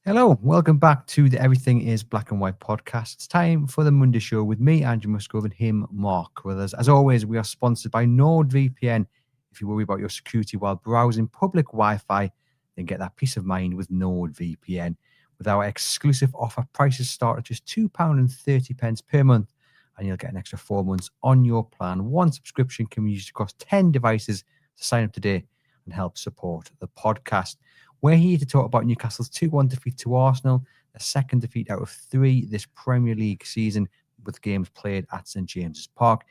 Hello, welcome back to the Everything is Black and White podcast. It's time for the Monday show with me, Andrew Musgrove, and him, Mark Crothers. As always, we are sponsored by NordVPN. If you worry about your security while browsing public Wi-Fi, then get that peace of mind with NordVPN. With our exclusive offer, prices start at just £2.30 per month, and you'll get an extra 4 months on your plan. One subscription can be used across 10 devices. To sign up today and help support the podcast. We're here to talk about Newcastle's 2-1 defeat to Arsenal, a second defeat out of 3 this Premier League season, with games played at St James's Park.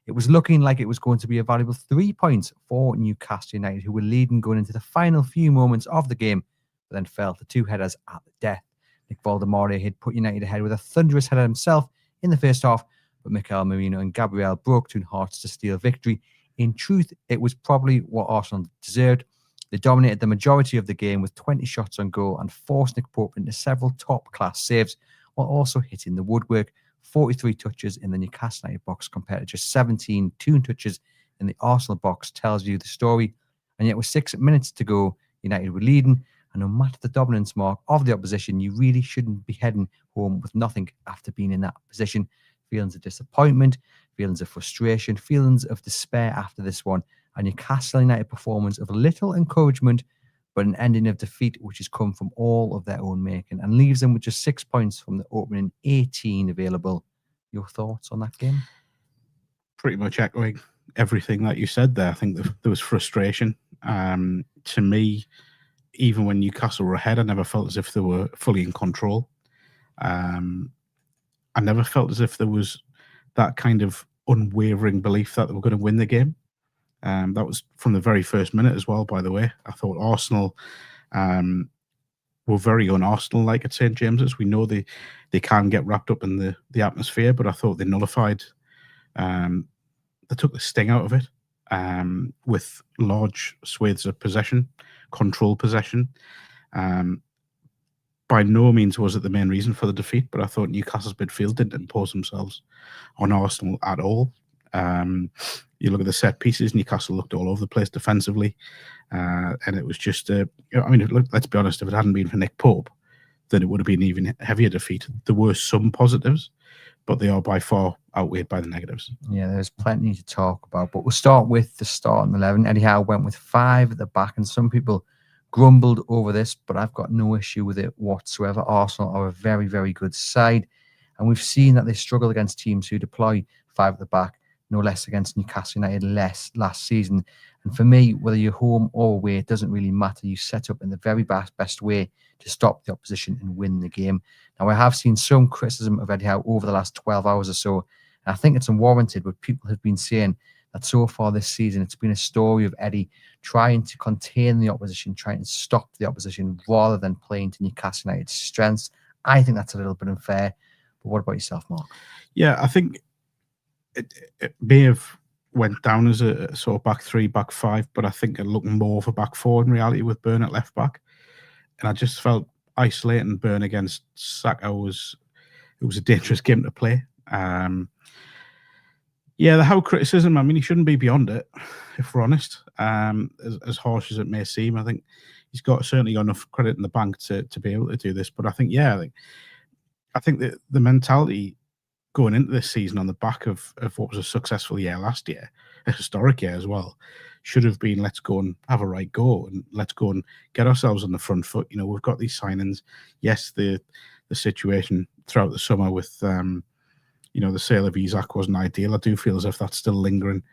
It was looking like it was going to be a valuable 3 points for Newcastle United, who were leading going into the final few moments of the game, but then fell to 2 headers at the death. Nick Valdemare had put United ahead with a thunderous header himself in the first half, but Mikel Merino and Gabriel broke 2 hearts to steal victory. In truth, it was probably what Arsenal deserved. They dominated the majority of the game with 20 shots on goal and forced Nick Pope into several top-class saves, while also hitting the woodwork. 43 touches in the Newcastle United box compared to just 17 touches in the Arsenal box tells you the story. And yet with 6 minutes to go, United were leading. And no matter the dominance mark of the opposition, you really shouldn't be heading home with nothing after being in that position. Feelings of disappointment, feelings of frustration, feelings of despair after this one. And Newcastle United performance of little encouragement, but an ending of defeat which has come from all of their own making and leaves them with just 6 points from the opening 18 available. Your thoughts on that game? Pretty much echoing everything that you said there. I think there was frustration. To me, even when Newcastle were ahead, I never felt as if they were fully in control. I never felt as if there was that kind of unwavering belief that they were going to win the game. That was from the very first minute as well, by the way. I thought Arsenal were very un-Arsenal-like at St James's. We know they can get wrapped up in the atmosphere, but I thought they nullified. They took the sting out of it with large swathes of possession, controlled possession. By no means was it the main reason for the defeat, but I thought Newcastle's midfield didn't impose themselves on Arsenal at all. You look at the set pieces, Newcastle looked all over the place defensively. And it was just, let's be honest, if it hadn't been for Nick Pope, then it would have been an even heavier defeat. There were some positives, but they are by far outweighed by the negatives. Yeah, there's plenty to talk about, but we'll start with the starting 11. Eddie Howe went with 5 at the back, and some people grumbled over this, but I've got no issue with it whatsoever. Arsenal are a very, very good side, and we've seen that they struggle against teams who deploy 5 at the back, no less against Newcastle United last season. And for me, whether you're home or away, it doesn't really matter. You set up in the very best way to stop the opposition and win the game. Now, I have seen some criticism of Eddie Howe over the last 12 hours or so, and I think it's unwarranted, but people have been saying that so far this season, it's been a story of Eddie trying to contain the opposition, trying to stop the opposition rather than playing to Newcastle United's strengths. I think that's a little bit unfair. But what about yourself, Mark? Yeah, I think it may have went down as a sort of back 3, back 5, but I think it looked more of a back 4 in reality with Burn at left back. And I just felt isolating Burn against Saka was a dangerous game to play. Yeah, the Howe criticism, I mean, he shouldn't be beyond it, if we're honest. As harsh as it may seem, I think he's certainly got enough credit in the bank to be able to do this. But I think, I think that the mentality going into this season on the back of what was a successful year last year, a historic year as well, should have been, let's go and have a right go and let's go and get ourselves on the front foot. You know, we've got these signings. Yes, the situation throughout the summer with, the sale of Isak wasn't ideal. I do feel as if that's still lingering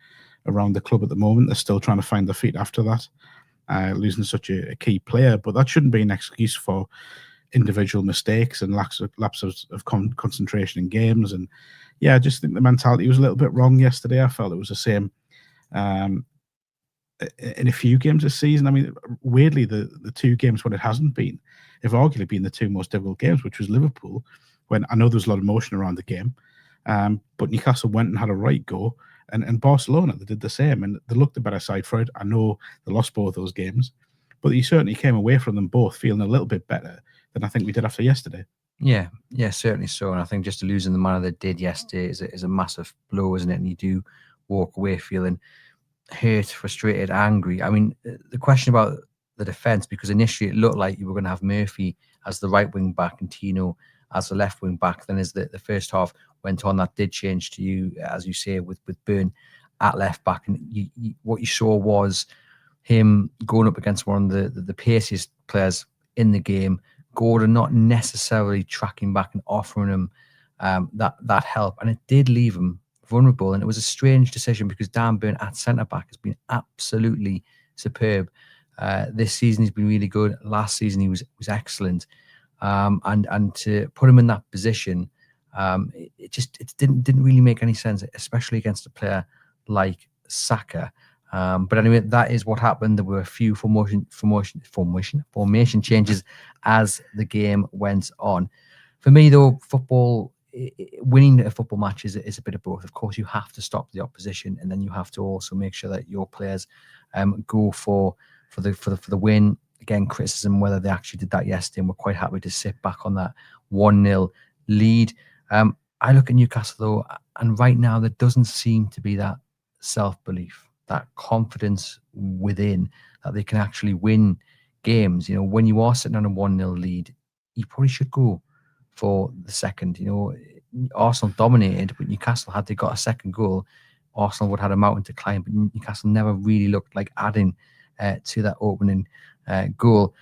around the club at the moment. They're still trying to find their feet after that, losing such a key player. But that shouldn't be an excuse for individual mistakes and lapses of concentration in games. And yeah, I just think the mentality was a little bit wrong yesterday. I felt it was the same in a few games this season. I mean, weirdly, the 2 games when it hasn't been, have arguably been the 2 most difficult games, which was Liverpool, when I know there was a lot of emotion around the game, but Newcastle went and had a right go, And Barcelona, they did the same, and they looked the better side for it. I know they lost both those games, but you certainly came away from them both feeling a little bit better than I think we did after yesterday. Yeah, certainly so. And I think just losing the manner they did yesterday is a massive blow, isn't it? And you do walk away feeling hurt, frustrated, angry. I mean, the question about the defence, because initially it looked like you were going to have Murphy as the right wing back and Tino as the left wing back. Then as the first half went on, that did change to you, as you say, with Byrne at left back. And what you saw was him going up against one of the paciest players in the game, Gordon not necessarily tracking back and offering him that help. And it did leave him vulnerable. And it was a strange decision because Dan Byrne at centre-back has been absolutely superb. This season he's been really good. Last season he was excellent. And to put him in that position, it didn't really make any sense, especially against a player like Saka. But anyway, that is what happened. There were a few formation changes as the game went on. For me, though, football, winning a football match is a bit of both. Of course, you have to stop the opposition, and then you have to also make sure that your players go for the win. Again, criticism whether they actually did that yesterday, and we're quite happy to sit back on that 1-0 lead. I look at Newcastle though, and right now there doesn't seem to be that self-belief, that confidence within that they can actually win games. You know, when you are sitting on a 1-0 lead, you probably should go for the second. You know, Arsenal dominated, but Newcastle, had they got a second goal, Arsenal would have had a mountain to climb, but Newcastle never really looked like adding to that opening goal.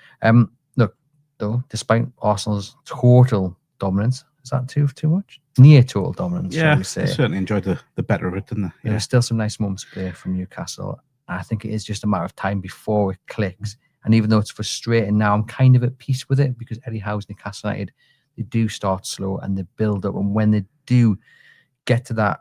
Look, though, despite Arsenal's total dominance, is that too much? Near total dominance, shall we say? They certainly enjoyed the better of it, didn't they? There are still some nice moments of play from Newcastle. I think it is just a matter of time before it clicks. And even though it's frustrating now, I'm kind of at peace with it because Eddie Howe's Newcastle United, they do start slow and they build up. And when they do get to that,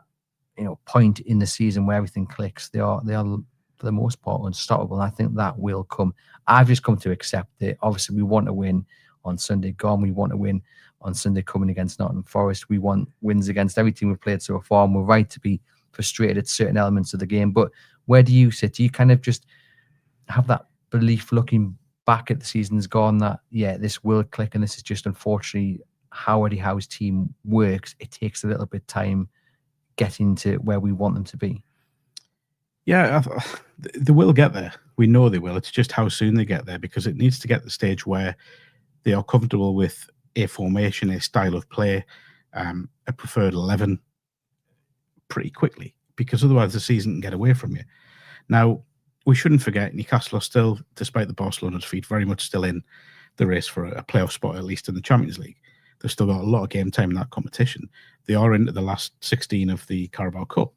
point in the season where everything clicks, they are for the most part unstoppable. And I think that will come. I've just come to accept it. Obviously, we want to win on Sunday gone. We want to win on Sunday coming against Nottingham Forest. We want wins against every team we've played so far, and we're right to be frustrated at certain elements of the game. But where do you sit? Do you kind of just have that belief looking back at the season's gone that, yeah, this will click, and this is just unfortunately how Eddie Howe's team works? It takes a little bit of time getting to where we want them to be. Yeah, they will get there. We know they will. It's just how soon they get there, because it needs to get to the stage where they are comfortable with a formation, a style of play, a preferred 11 pretty quickly, because otherwise the season can get away from you. Now, we shouldn't forget Newcastle are still, despite the Barcelona defeat, very much still in the race for a playoff spot, at least in the Champions League. They've still got a lot of game time in that competition. They are into the last 16 of the Carabao Cup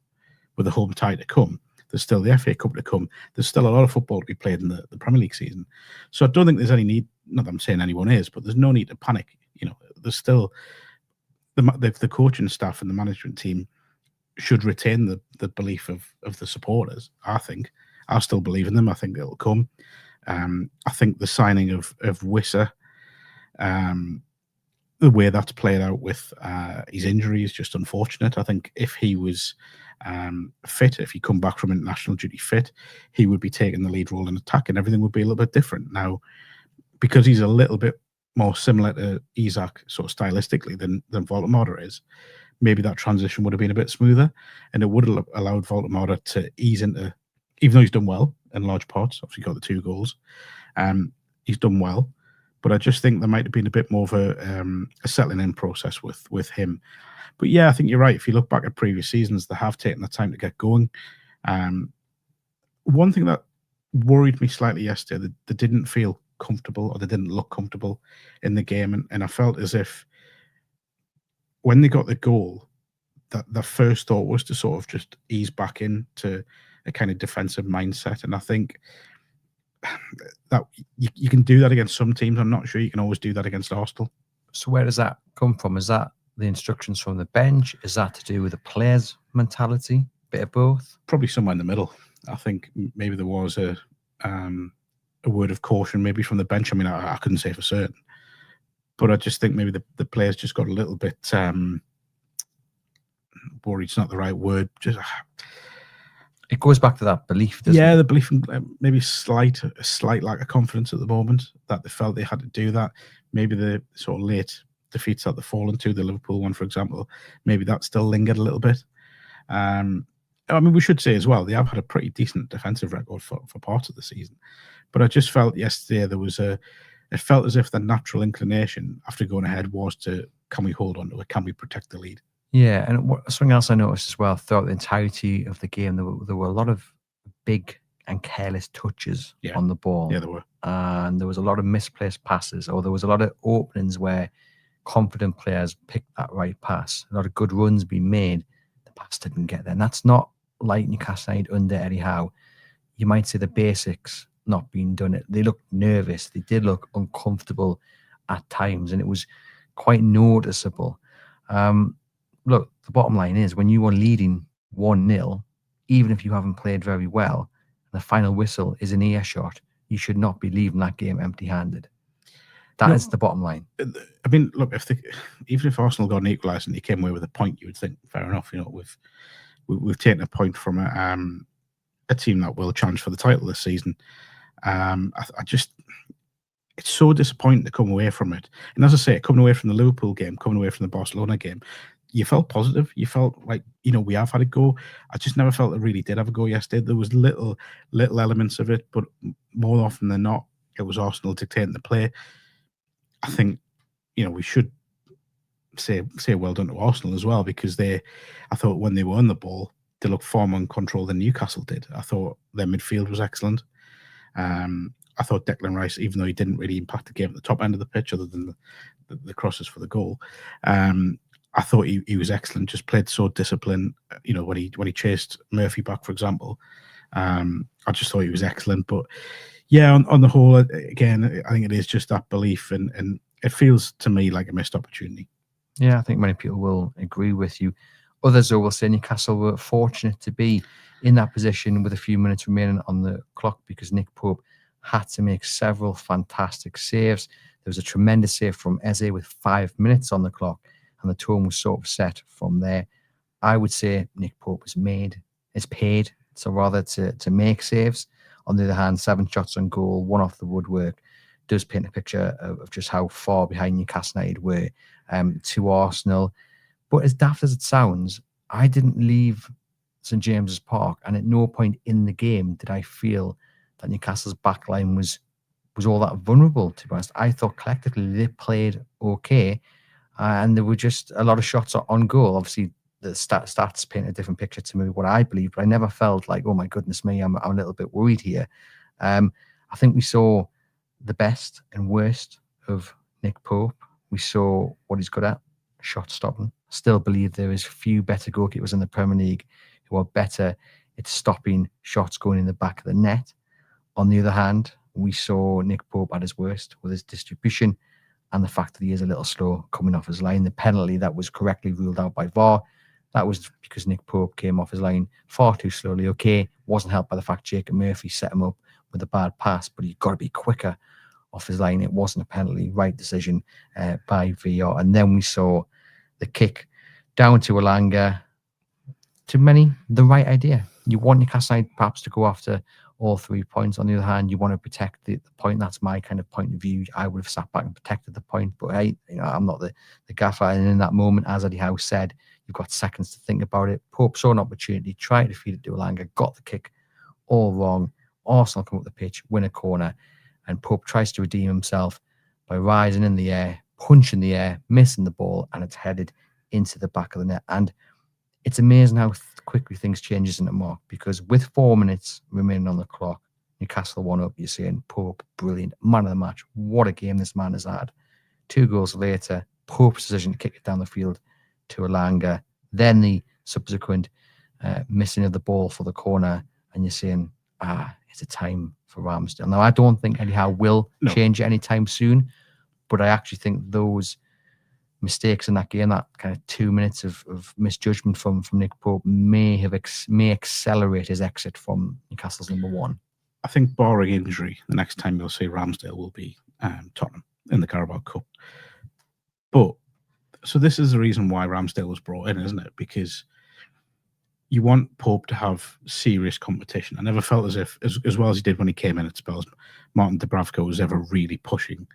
with the home tie to come. There's still the FA Cup to come. There's still a lot of football to be played in the Premier League season. So I don't think there's any need, not that I'm saying anyone is, but there's no need to panic. There's still the coaching staff and the management team should retain the belief of the supporters. I think I still believe in them. I think it'll come. I think the signing of Wissa, the way that's played out with his injury is just unfortunate. I think if he was fit, if he come back from international duty fit, he would be taking the lead role in attack, and everything would be a little bit different. Now, because he's a little bit more similar to Isak sort of stylistically than Voldemort is, maybe that transition would have been a bit smoother, and it would have allowed Voldemort to ease into, even though he's done well in large parts, obviously got the 2 goals, he's done well, but I just think there might have been a bit more of a settling in process with him. But yeah, I think you're right. If you look back at previous seasons, they have taken the time to get going. One thing that worried me slightly yesterday, they didn't feel comfortable, or they didn't look comfortable in the game, and I felt as if when they got the goal, that the first thought was to sort of just ease back into a kind of defensive mindset. And I think that you can do that against some teams. I'm not sure you can always do that against Arsenal. So where does that come from? Is that the instructions from the bench? Is that to do with the players' mentality? Bit of both? Probably somewhere in the middle. I think maybe there was a word of caution maybe from the bench. I mean, I couldn't say for certain, but I just think maybe the players just got a little bit worried. It's not the right word. Just It goes back to that belief, doesn't Yeah, it? the belief in maybe a slight lack of confidence at the moment, that they felt they had to do that. Maybe the sort of late defeats that they've fallen to, the Liverpool one, for example, maybe that still lingered a little bit. I mean, we should say as well, they have had a pretty decent defensive record for part of the season. But I just felt yesterday it felt as if the natural inclination after going ahead was to, can we hold on to it? Can we protect the lead? Yeah, and something else I noticed as well throughout the entirety of the game, there were a lot of big and careless touches on the ball. Yeah, there were. And there was a lot of misplaced passes, or there was a lot of openings where confident players picked that right pass. A lot of good runs being made. The pass didn't get there. And that's not like Newcastle United under Eddie Howe. You might say the basics not being done. They looked nervous. They did look uncomfortable at times, and it was quite noticeable. Look, the bottom line is when you are leading 1-0, even if you haven't played very well, and the final whistle is an earshot, you should not be leaving that game empty-handed. That is the bottom line. I mean, look, even if Arsenal got an equaliser and they came away with a point, you would think, fair enough. You know, we've taken a point from a team that will challenge for the title this season. I just, it's so disappointing to come away from it. And as I say, coming away from the Liverpool game, coming away from the Barcelona game, you felt positive. You felt like, you know, we have had a go. I just never felt it really did have a go yesterday. There was little elements of it, but more often than not, it was Arsenal dictating the play. I think, you know, we should say well done to Arsenal as well, because I thought when they were on the ball, they looked far more in control than Newcastle did. I thought their midfield was excellent. I thought Declan Rice, even though he didn't really impact the game at the top end of the pitch, other than the crosses for the goal, I thought he was excellent. Just played so disciplined. You know, when he chased Murphy back, for example, I just thought he was excellent. But yeah, on the whole, again, I think it is just that belief, and it feels to me like a missed opportunity. Yeah, I think many people will agree with you. Others, though, will say Newcastle were fortunate to be in that position with a few minutes remaining on the clock, because Nick Pope had to make several fantastic saves. There was a tremendous save from Eze with 5 minutes on the clock, and the tone was sort of set from there. I would say Nick Pope is paid, so rather to make saves. On the other hand, 7 shots on goal, 1 off the woodwork, does paint a picture of just how far behind Newcastle United were to Arsenal. But as daft as it sounds, I didn't leave St James's Park, and at no point in the game did I feel that Newcastle's backline was all that vulnerable, to be honest. I thought collectively they played okay, and there were just a lot of shots on goal. Obviously, the stats paint a different picture to me, what I believe, but I never felt like, oh my goodness me, I'm a little bit worried here. I think we saw the best and worst of Nick Pope. We saw what he's good at, shot stopping. Still believe there is few better goalkeepers in the Premier League who are better at stopping shots going in the back of the net. On the other hand, we saw Nick Pope at his worst with his distribution and the fact that he is a little slow coming off his line. The penalty that was correctly ruled out by VAR, that was because Nick Pope came off his line far too slowly. Okay, wasn't helped by the fact Jacob Murphy set him up with a bad pass, but you've got to be quicker off his line. It wasn't a penalty. Right decision by VAR. And then we saw the kick down to Elanga. To many, the right idea. You want Newcastle United perhaps to go after all 3 points. On the other hand, you want to protect the point. That's my kind of point of view. I would have sat back and protected the point, but hey, I'm not the gaffer. And in that moment, as Eddie Howe said, you've got seconds to think about it. Pope saw an opportunity, tried to feed it to Elanga, got the kick all wrong. Arsenal come up the pitch, win a corner, and Pope tries to redeem himself by rising in the air, punching the air, missing the ball, and it's headed into the back of the net. And it's amazing how quickly things change, isn't it, Mark? Because with 4 minutes remaining on the clock, Newcastle 1 up, you're saying Pope, brilliant, man of the match. What a game this man has had. 2 goals later, Pope's decision to kick it down the field to Elanga, then the subsequent missing of the ball for the corner, and you're saying, it's a time for Ramsdale. Now, I don't think Eddie Howe will change it anytime soon, but I actually think those mistakes in that game, that kind of 2 minutes of misjudgment from Nick Pope may accelerate his exit from Newcastle's number 1. I think barring injury, the next time you'll see Ramsdale will be Tottenham in the Carabao Cup. But so this is the reason why Ramsdale was brought in, isn't it? Because you want Pope to have serious competition. I never felt as if, as well as he did when he came in at Spurs, Martin Dubravka was ever really pushing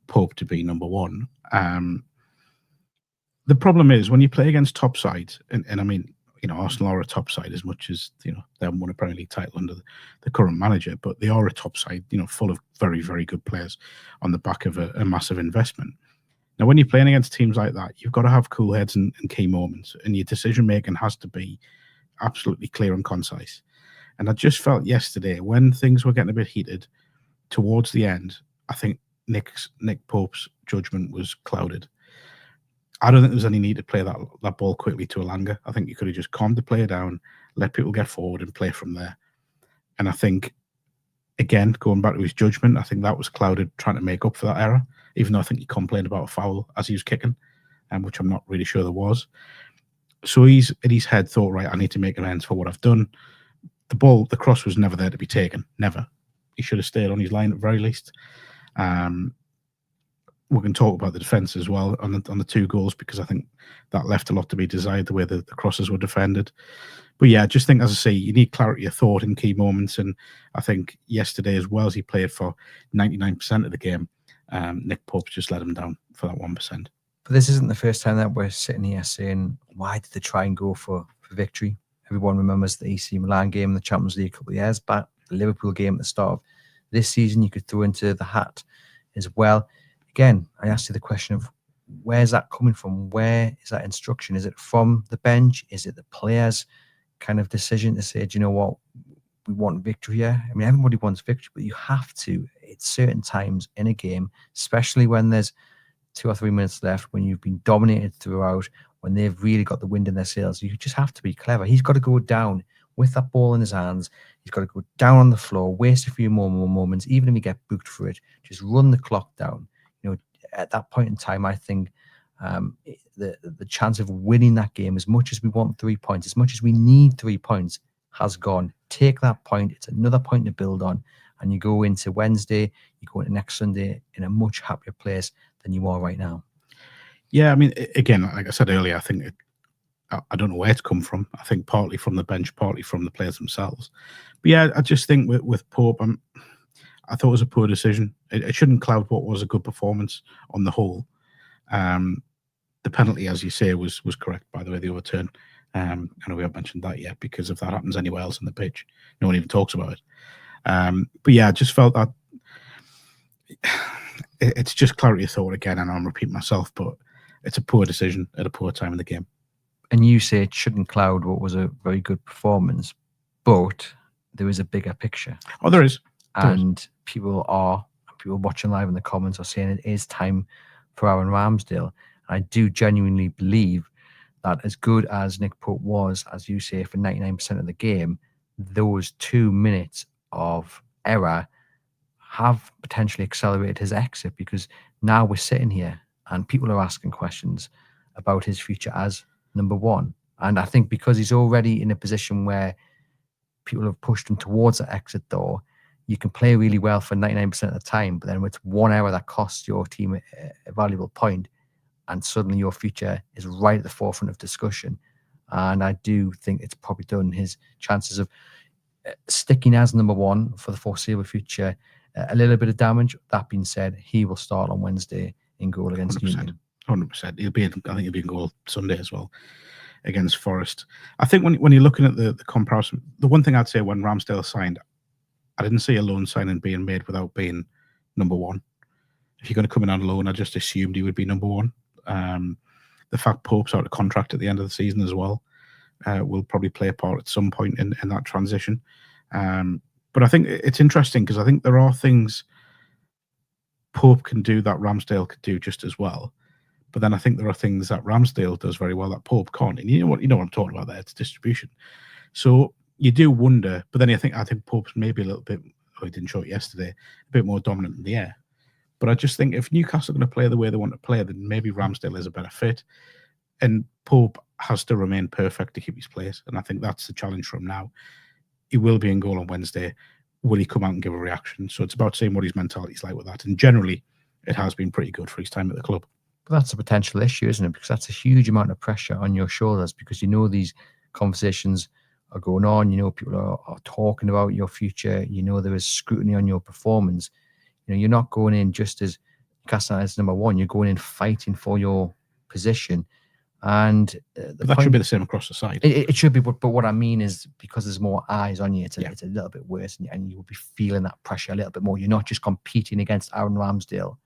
Pope to be number one. The problem is when you play against top sides, and I mean, Arsenal are a top side as much as, they haven't won a Premier League title under the current manager, but they are a top side, full of very, very good players on the back of a massive investment. Now, when you're playing against teams like that, you've got to have cool heads and key moments, and your decision-making has to be absolutely clear and concise. And I just felt yesterday, when things were getting a bit heated towards the end, I think Nick Pope's judgment was clouded. I don't think there's any need to play that ball quickly to Elanga. I think you could have just calmed the player down, let people get forward and play from there. And I think, again, going back to his judgment, I think that was clouded trying to make up for that error, even though I think he complained about a foul as he was kicking, which I'm not really sure there was. So he's in his head thought, right, I need to make amends for what I've done. The cross was never there to be taken. Never. He should have stayed on his line at the very least. We can talk about the defence as well on the 2 goals, because I think that left a lot to be desired, the way the crosses were defended. But yeah, I just think, as I say, you need clarity of thought in key moments. And I think yesterday, as well as he played for 99% of the game, Nick Pope's just let him down for that 1%. But this isn't the first time that we're sitting here saying, why did they try and go for victory? Everyone remembers the AC Milan game in the Champions League a couple of years back, the Liverpool game at the start of this season. You could throw into the hat as well. Again, I asked you the question of, where's that coming from? Where is that instruction? Is it from the bench? Is it the players' kind of decision to say, do you know what, we want victory here? I mean, everybody wants victory, but you have to, at certain times in a game, especially when there's 2 or 3 minutes left, when you've been dominated throughout, when they've really got the wind in their sails, you just have to be clever. He's got to go down with that ball in his hands. He's got to go down on the floor, waste a few more moments, even if he get booked for it, just run the clock down. At that point in time, I think the chance of winning that game, as much as we want 3 points, as much as we need 3 points, has gone. Take that point. It's another point to build on. And you go into Wednesday, you go into next Sunday in a much happier place than you are right now. Yeah, I mean, again, like I said earlier, I think I don't know where it's come from. I think partly from the bench, partly from the players themselves. But yeah, I just think with Pope, I thought it was a poor decision. It shouldn't cloud what was a good performance on the whole. The penalty, as you say, was correct, by the way, the overturn. I know we haven't mentioned that yet, because if that happens anywhere else on the pitch, no one even talks about it. But yeah, I just felt that it's just clarity of thought again, and I'm repeating myself, but it's a poor decision at a poor time in the game. And you say it shouldn't cloud what was a very good performance, but there is a bigger picture. Oh, there is. And people watching live in the comments are saying it is time for Aaron Ramsdale. And I do genuinely believe that, as good as Nick Pope was, as you say, for 99% of the game, those 2 minutes of error have potentially accelerated his exit, because now we're sitting here and people are asking questions about his future as number one. And I think because he's already in a position where people have pushed him towards that exit door, you can play really well for 99% of the time, but then with one error that costs your team a valuable point, and suddenly your future is right at the forefront of discussion. And I do think it's probably done his chances of sticking as number one for the foreseeable future a little bit of damage. That being said, he will start on Wednesday in goal against 100%, Union. 100%. I think he'll be in goal Sunday as well against Forest. I think when you're looking at the comparison, the one thing I'd say when Ramsdale signed, I didn't see a loan signing being made without being number one. If you're going to come in on loan, I just assumed he would be number one. The fact Pope's out of contract at the end of the season as well will probably play a part at some point in that transition. But I think it's interesting because I think there are things Pope can do that Ramsdale could do just as well. But then I think there are things that Ramsdale does very well that Pope can't. And you know what I'm talking about there? It's distribution. So you do wonder, but then I think Pope's maybe a little bit, he didn't show it yesterday, a bit more dominant in the air. But I just think if Newcastle are going to play the way they want to play, then maybe Ramsdale is a better fit. And Pope has to remain perfect to keep his place. And I think that's the challenge for him now. He will be in goal on Wednesday. Will he come out and give a reaction? So it's about seeing what his mentality is like with that. And generally, it has been pretty good for his time at the club. But that's a potential issue, isn't it? Because that's a huge amount of pressure on your shoulders, because you know these conversations are going on. People are talking about your future. There is scrutiny on your performance. You're not going in just as Newcastle United's number one. You're going in fighting for your position. And that should be the same across the side. It should be, but what I mean is because there's more eyes on you, it's a little bit worse, and you will be feeling that pressure a little bit more. You're not just competing against Aaron Ramsdale.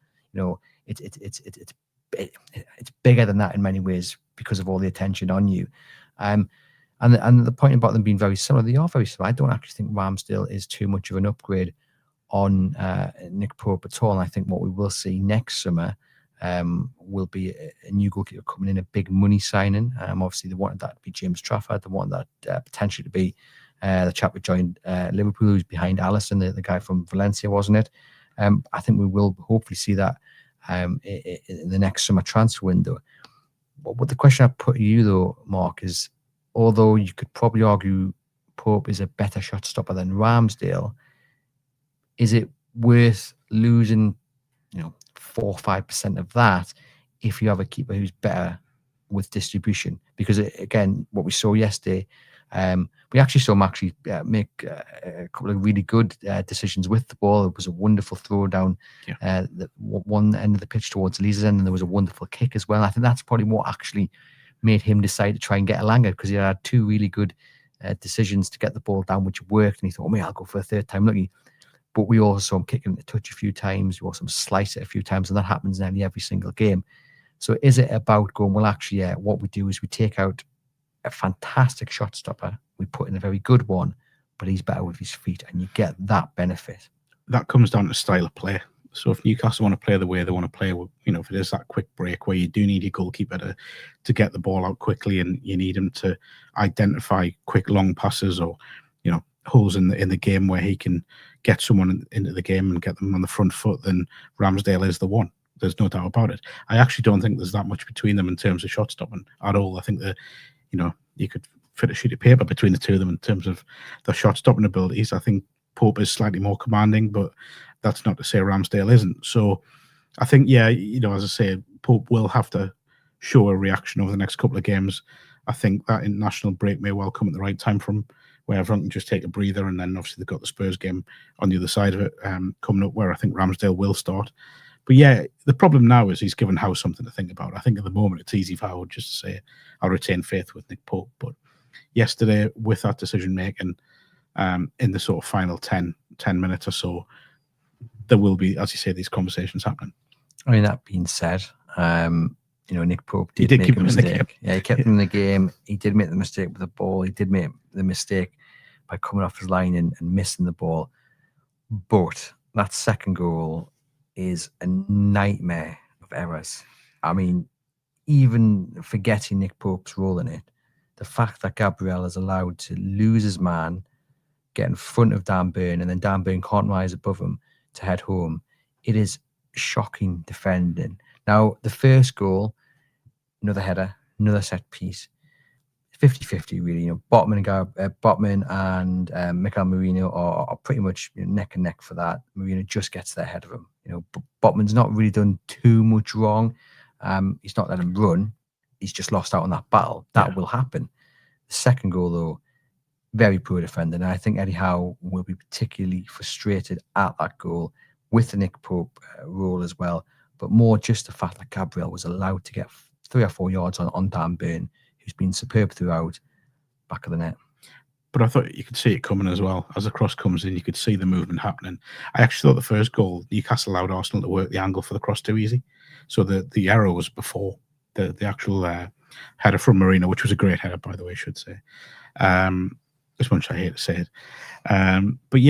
It's bigger than that in many ways because of all the attention on you. And the point about them being very similar, they are very similar. I don't actually think Ramsdale is too much of an upgrade on Nick Pope at all. And I think what we will see next summer will be a new goalkeeper coming in, a big money signing. Obviously, they wanted that to be James Trafford. They wanted that potentially to be the chap who joined Liverpool, who's behind Alisson, the guy from Valencia, wasn't it? I think we will hopefully see that in the next summer transfer window. But the question I put to you, though, Mark, is although you could probably argue Pope is a better shot stopper than Ramsdale, is it worth losing 4 or 5% of that if you have a keeper who's better with distribution? Because again, what we saw yesterday, we actually saw him make a couple of really good decisions with the ball. It was a wonderful throw down one end of the pitch towards Lee's end, and there was a wonderful kick as well. I think that's probably what actually made him decide to try and get a Langer, because he had two really good decisions to get the ball down, which worked, and he thought, I'll go for a third time lucky. But we also saw him kicking the touch a few times. We also saw him slice it a few times, and that happens in every single game. So is it about going, well, actually, what we do is we take out a fantastic shot stopper, we put in a very good one, but he's better with his feet, and you get that benefit. That comes down to style of play. So if Newcastle want to play the way they want to play, if it is that quick break where you do need your goalkeeper to get the ball out quickly, and you need him to identify quick long passes or holes in the game where he can get someone into the game and get them on the front foot, then Ramsdale is the one. There's no doubt about it. I actually don't think there's that much between them in terms of shot stopping at all. I think that you could fit a sheet of paper between the two of them in terms of the shot stopping abilities. I think Pope is slightly more commanding, but that's not to say Ramsdale isn't. So I think, as I say, Pope will have to show a reaction over the next couple of games. I think that international break may well come at the right time for him, where everyone can just take a breather, and then obviously they've got the Spurs game on the other side of it coming up, where I think Ramsdale will start. But the problem now is he's given Howe something to think about. I think at the moment it's easy for Howe just to say, I'll retain faith with Nick Pope. But yesterday, with that decision making in the sort of final 10 minutes or so, there will be, as you say, these conversations happening. I mean, that being said, Nick Pope did make a mistake. He kept him in the game. He did make the mistake with the ball. He did make the mistake by coming off his line and missing the ball. But that second goal is a nightmare of errors. I mean, even forgetting Nick Pope's role in it, the fact that Gabriel is allowed to lose his man, get in front of Dan Burn, and then Dan Burn can't rise above him to head home, it is shocking defending. Now, the first goal, another header, another set piece, 50-50 really. Botman and Mikel Merino are pretty much neck and neck for that. Merino just gets there ahead of him. Botman's not really done too much wrong. He's not let him run. He's just lost out on that battle. That will happen. The second goal, though, very poor defending. And I think Eddie Howe will be particularly frustrated at that goal with the Nick Pope role as well. But more just the fact that Gabriel was allowed to get 3 or 4 yards on Dan Burn, who's been superb throughout, back of the net. But I thought you could see it coming as well. As the cross comes in, you could see the movement happening. I actually thought the first goal, Newcastle allowed Arsenal to work the angle for the cross too easy. So the error was before the actual header from Marino, which was a great header, by the way, I should say. As much as I hate to say it. But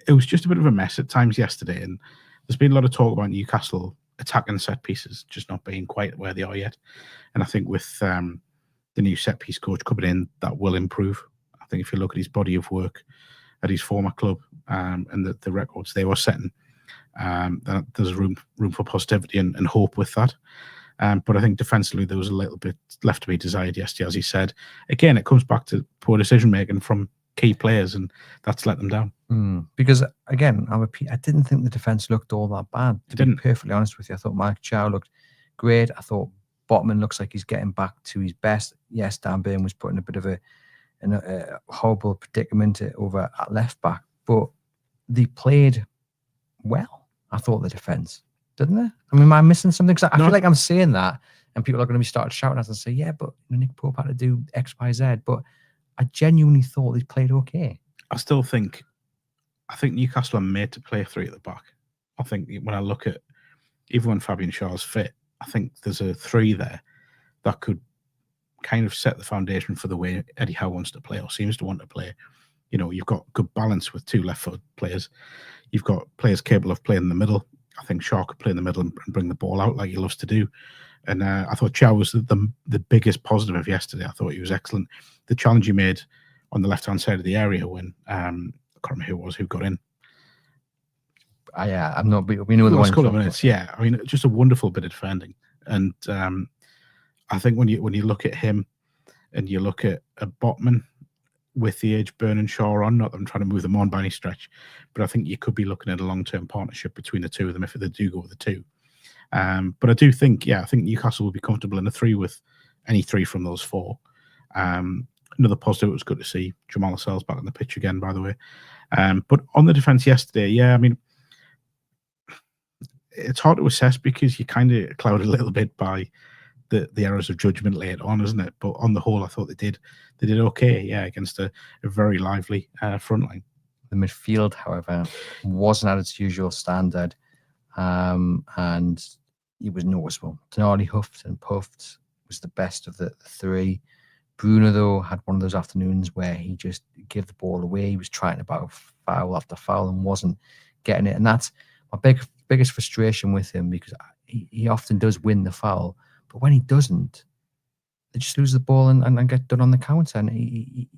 it was just a bit of a mess at times yesterday. And there's been a lot of talk about Newcastle attacking set pieces just not being quite where they are yet. And I think with the new set piece coach coming in, that will improve. I think if you look at his body of work at his former club and the records they were setting, there's room for positivity and hope with that. But I think defensively there was a little bit left to be desired yesterday, as he said. Again, it comes back to poor decision making from key players, and that's let them down. Because again, I repeat, I didn't think the defence looked all that bad. To be perfectly honest with you, I thought Mike Chow looked great. I thought Botman looks like he's getting back to his best. Yes, Dan Burn was putting a bit of a in a horrible predicament over at left back, but they played well. I thought the defence, didn't they? I mean, am I missing something? Because I feel like I'm saying that, and people are going to be starting shouting at us and say, "Yeah, but Nick Pope had to do X, Y, Z." But I genuinely thought they played okay. I think Newcastle are made to play three at the back. I think when I look at, even when Fabian Schär's fit, I think there's a three there that could kind of set the foundation for the way Eddie Howe wants to play, or seems to want to play. You've got good balance with two left-foot players. You've got players capable of playing in the middle. I think Schär could play in the middle and bring the ball out like he loves to do. And I thought Schär was the biggest positive of yesterday. I thought he was excellent. The challenge he made on the left-hand side of the area when I can't remember who got in. I'm not. We know the last couple of one. Minutes. Yeah, I mean, just a wonderful bit of defending. And I think when you look at him and you look at Botman with the age Burn and Schär on, not that I'm trying to move them on by any stretch, but I think you could be looking at a long-term partnership between the two of them if they do go with the two. But I do think, I think Newcastle will be comfortable in a three with any three from those four. Another positive, it was good to see Jamal Lascelles back on the pitch again, by the way. But on the defence yesterday, I mean, it's hard to assess because you kind of clouded a little bit by the errors of judgment later on, isn't it? But on the whole, I thought they did okay, against a very lively front line. The midfield, however, wasn't at its usual standard, and it was noticeable. Tonali huffed and puffed, was the best of the three. Bruno, though, had one of those afternoons where he just gave the ball away. He was trying about foul after foul and wasn't getting it. And that's my biggest frustration with him, because he often does win the foul, but when he doesn't, they just lose the ball and get done on the counter. And he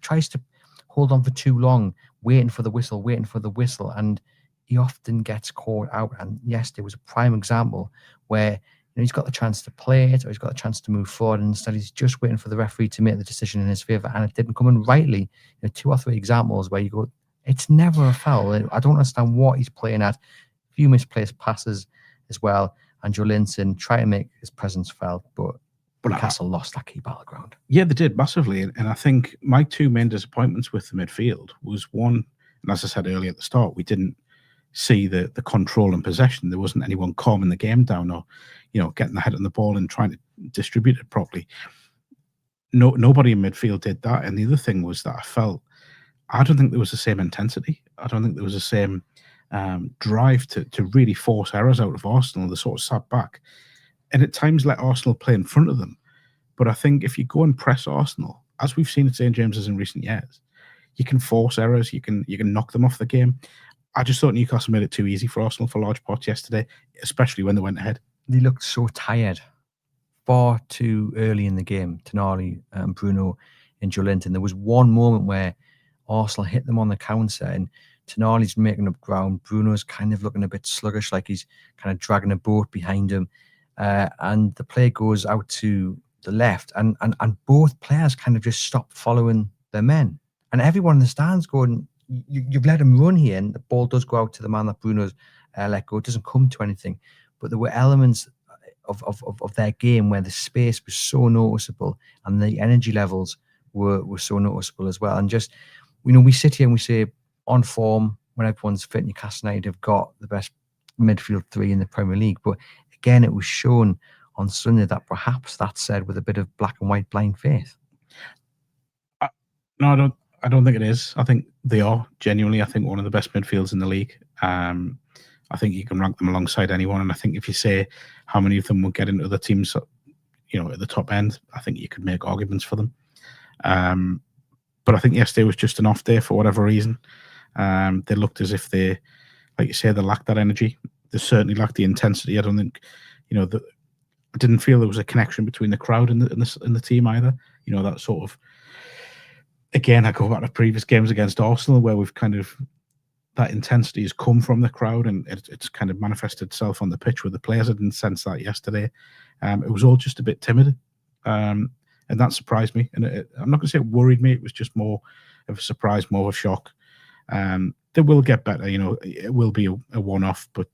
tries to hold on for too long, waiting for the whistle, and he often gets caught out. And yesterday was a prime example where he's got the chance to play it, or he's got the chance to move forward, and instead he's just waiting for the referee to make the decision in his favour, and it didn't come in rightly. 2 or 3 examples where you go, it's never a foul. I don't understand what he's playing at. A few misplaced passes as well, and Jolinton tried to make his presence felt, but Newcastle lost that key battleground. Yeah, they did massively, and I think my two main disappointments with the midfield was one, and as I said earlier at the start, we didn't see the control and possession. There wasn't anyone calming the game down or getting the head on the ball and trying to distribute it properly. Nobody in midfield did that. And the other thing was that I don't think there was the same intensity. I don't think there was the same drive to really force errors out of Arsenal. They sort of sat back and at times let Arsenal play in front of them. But I think if you go and press Arsenal, as we've seen at St James's in recent years, you can force errors, you can knock them off the game. I just thought Newcastle made it too easy for Arsenal for large parts yesterday, especially when they went ahead. They looked so tired far too early in the game, Tonali, Bruno and Jolinton. There was one moment where Arsenal hit them on the counter and Tonali's making up ground. Bruno's kind of looking a bit sluggish, like he's kind of dragging a boat behind him. And the play goes out to the left and both players kind of just stop following their men. And everyone in the stands going, you've let him run here, and the ball does go out to the man that Bruno's let go. It doesn't come to anything. But there were elements of their game where the space was so noticeable and the energy levels were so noticeable as well. And just, we sit here and we say, on form, when everyone's fit, Newcastle United have got the best midfield three in the Premier League. But again, it was shown on Sunday that perhaps that's said with a bit of black and white blind faith. No, I don't think it is. I think they are genuinely, I think, one of the best midfields in the league. I think you can rank them alongside anyone. And I think if you say how many of them will get into other teams, at the top end, I think you could make arguments for them. But I think yesterday was just an off day for whatever reason. They looked as if they, like you say, they lacked that energy. They certainly lacked the intensity. I don't think, I didn't feel there was a connection between the crowd and the team either. That sort of, again, I go back to previous games against Arsenal where we've kind of, that intensity has come from the crowd and it's kind of manifested itself on the pitch with the players. I didn't sense that yesterday. It was all just a bit timid. And that surprised me. And I'm not going to say it worried me. It was just more of a surprise, more of a shock. They will get better. It will be a one-off. But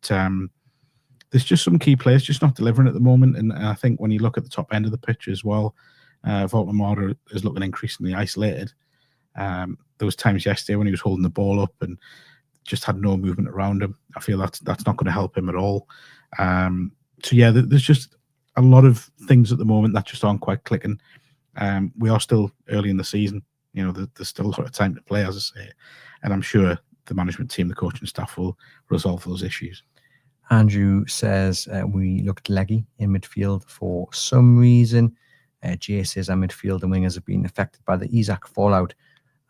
there's just some key players just not delivering at the moment. And I think when you look at the top end of the pitch as well, Voldemort is looking increasingly isolated. There was times yesterday when he was holding the ball up and just had no movement around him. I feel that's not going to help him at all. So yeah, there's just a lot of things at the moment that just aren't quite clicking. We are still early in the season. You know, there's still a lot of time to play, as I say, and I'm sure the management team, the coaching staff will resolve those issues. Andrew says we looked leggy in midfield for some reason. Jay says our midfield and wingers have been affected by the Isaac fallout,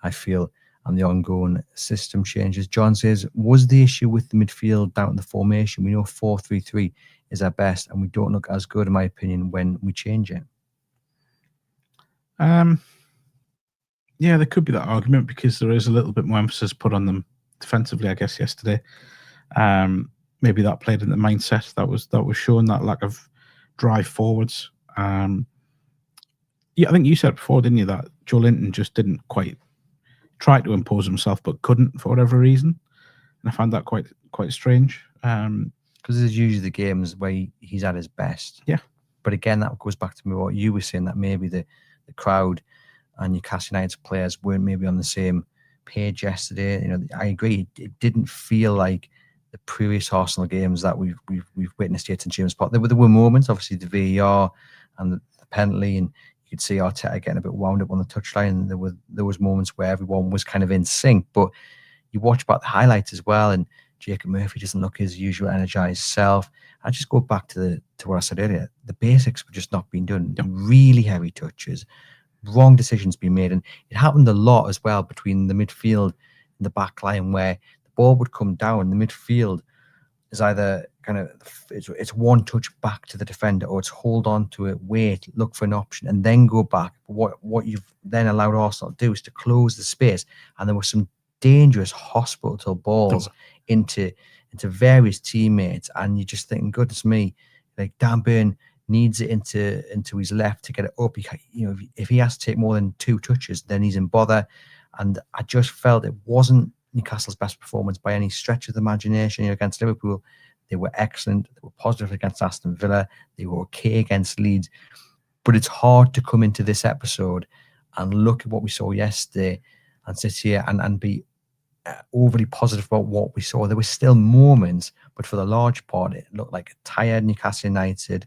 I feel, and the ongoing system changes. John says, was the issue with the midfield down to the formation? We know 4-3-3 is our best, and we don't look as good, in my opinion, when we change it. Yeah, there could be that argument because there is a little bit more emphasis put on them defensively, I guess, yesterday. Maybe that played in the mindset that was showing that lack of drive forwards. Yeah, I think you said before, didn't you, that Joe Linton just didn't quite try to impose himself, but couldn't for whatever reason, and I found that quite strange. Because there's usually the games where he's at his best. Yeah, but again, that goes back to what you were saying, that maybe the crowd and Newcastle United's players weren't maybe on the same page yesterday. You know, I agree. It didn't feel like the previous Arsenal games that we've witnessed here in James Park. There were moments, obviously the VAR and the penalty, and you could see Arteta getting a bit wound up on the touchline. And there was moments where everyone was kind of in sync. But you watch back the highlights as well, and Jacob Murphy doesn't look his usual energised self. I just go back to what I said earlier. The basics were just not being done. Yep. Really heavy touches, wrong decisions being made, and it happened a lot as well between the midfield and the back line, where the ball would come down. The midfield is either kind of it's one touch back to the defender, or it's hold on to it, wait, look for an option, and then go back. What you've then allowed Arsenal to do is to close the space, and there were some dangerous hospital balls into various teammates, and you're just thinking, goodness me, like Dan Burn needs it into his left to get it up. If he has to take more than 2 touches, then he's in bother. And I just felt it wasn't Newcastle's best performance by any stretch of the imagination. Against Liverpool, they were excellent. They were positive against Aston Villa. They were okay against Leeds. But it's hard to come into this episode and look at what we saw yesterday and sit here and be overly positive about what we saw. There were still moments, but for the large part, it looked like a tired Newcastle United.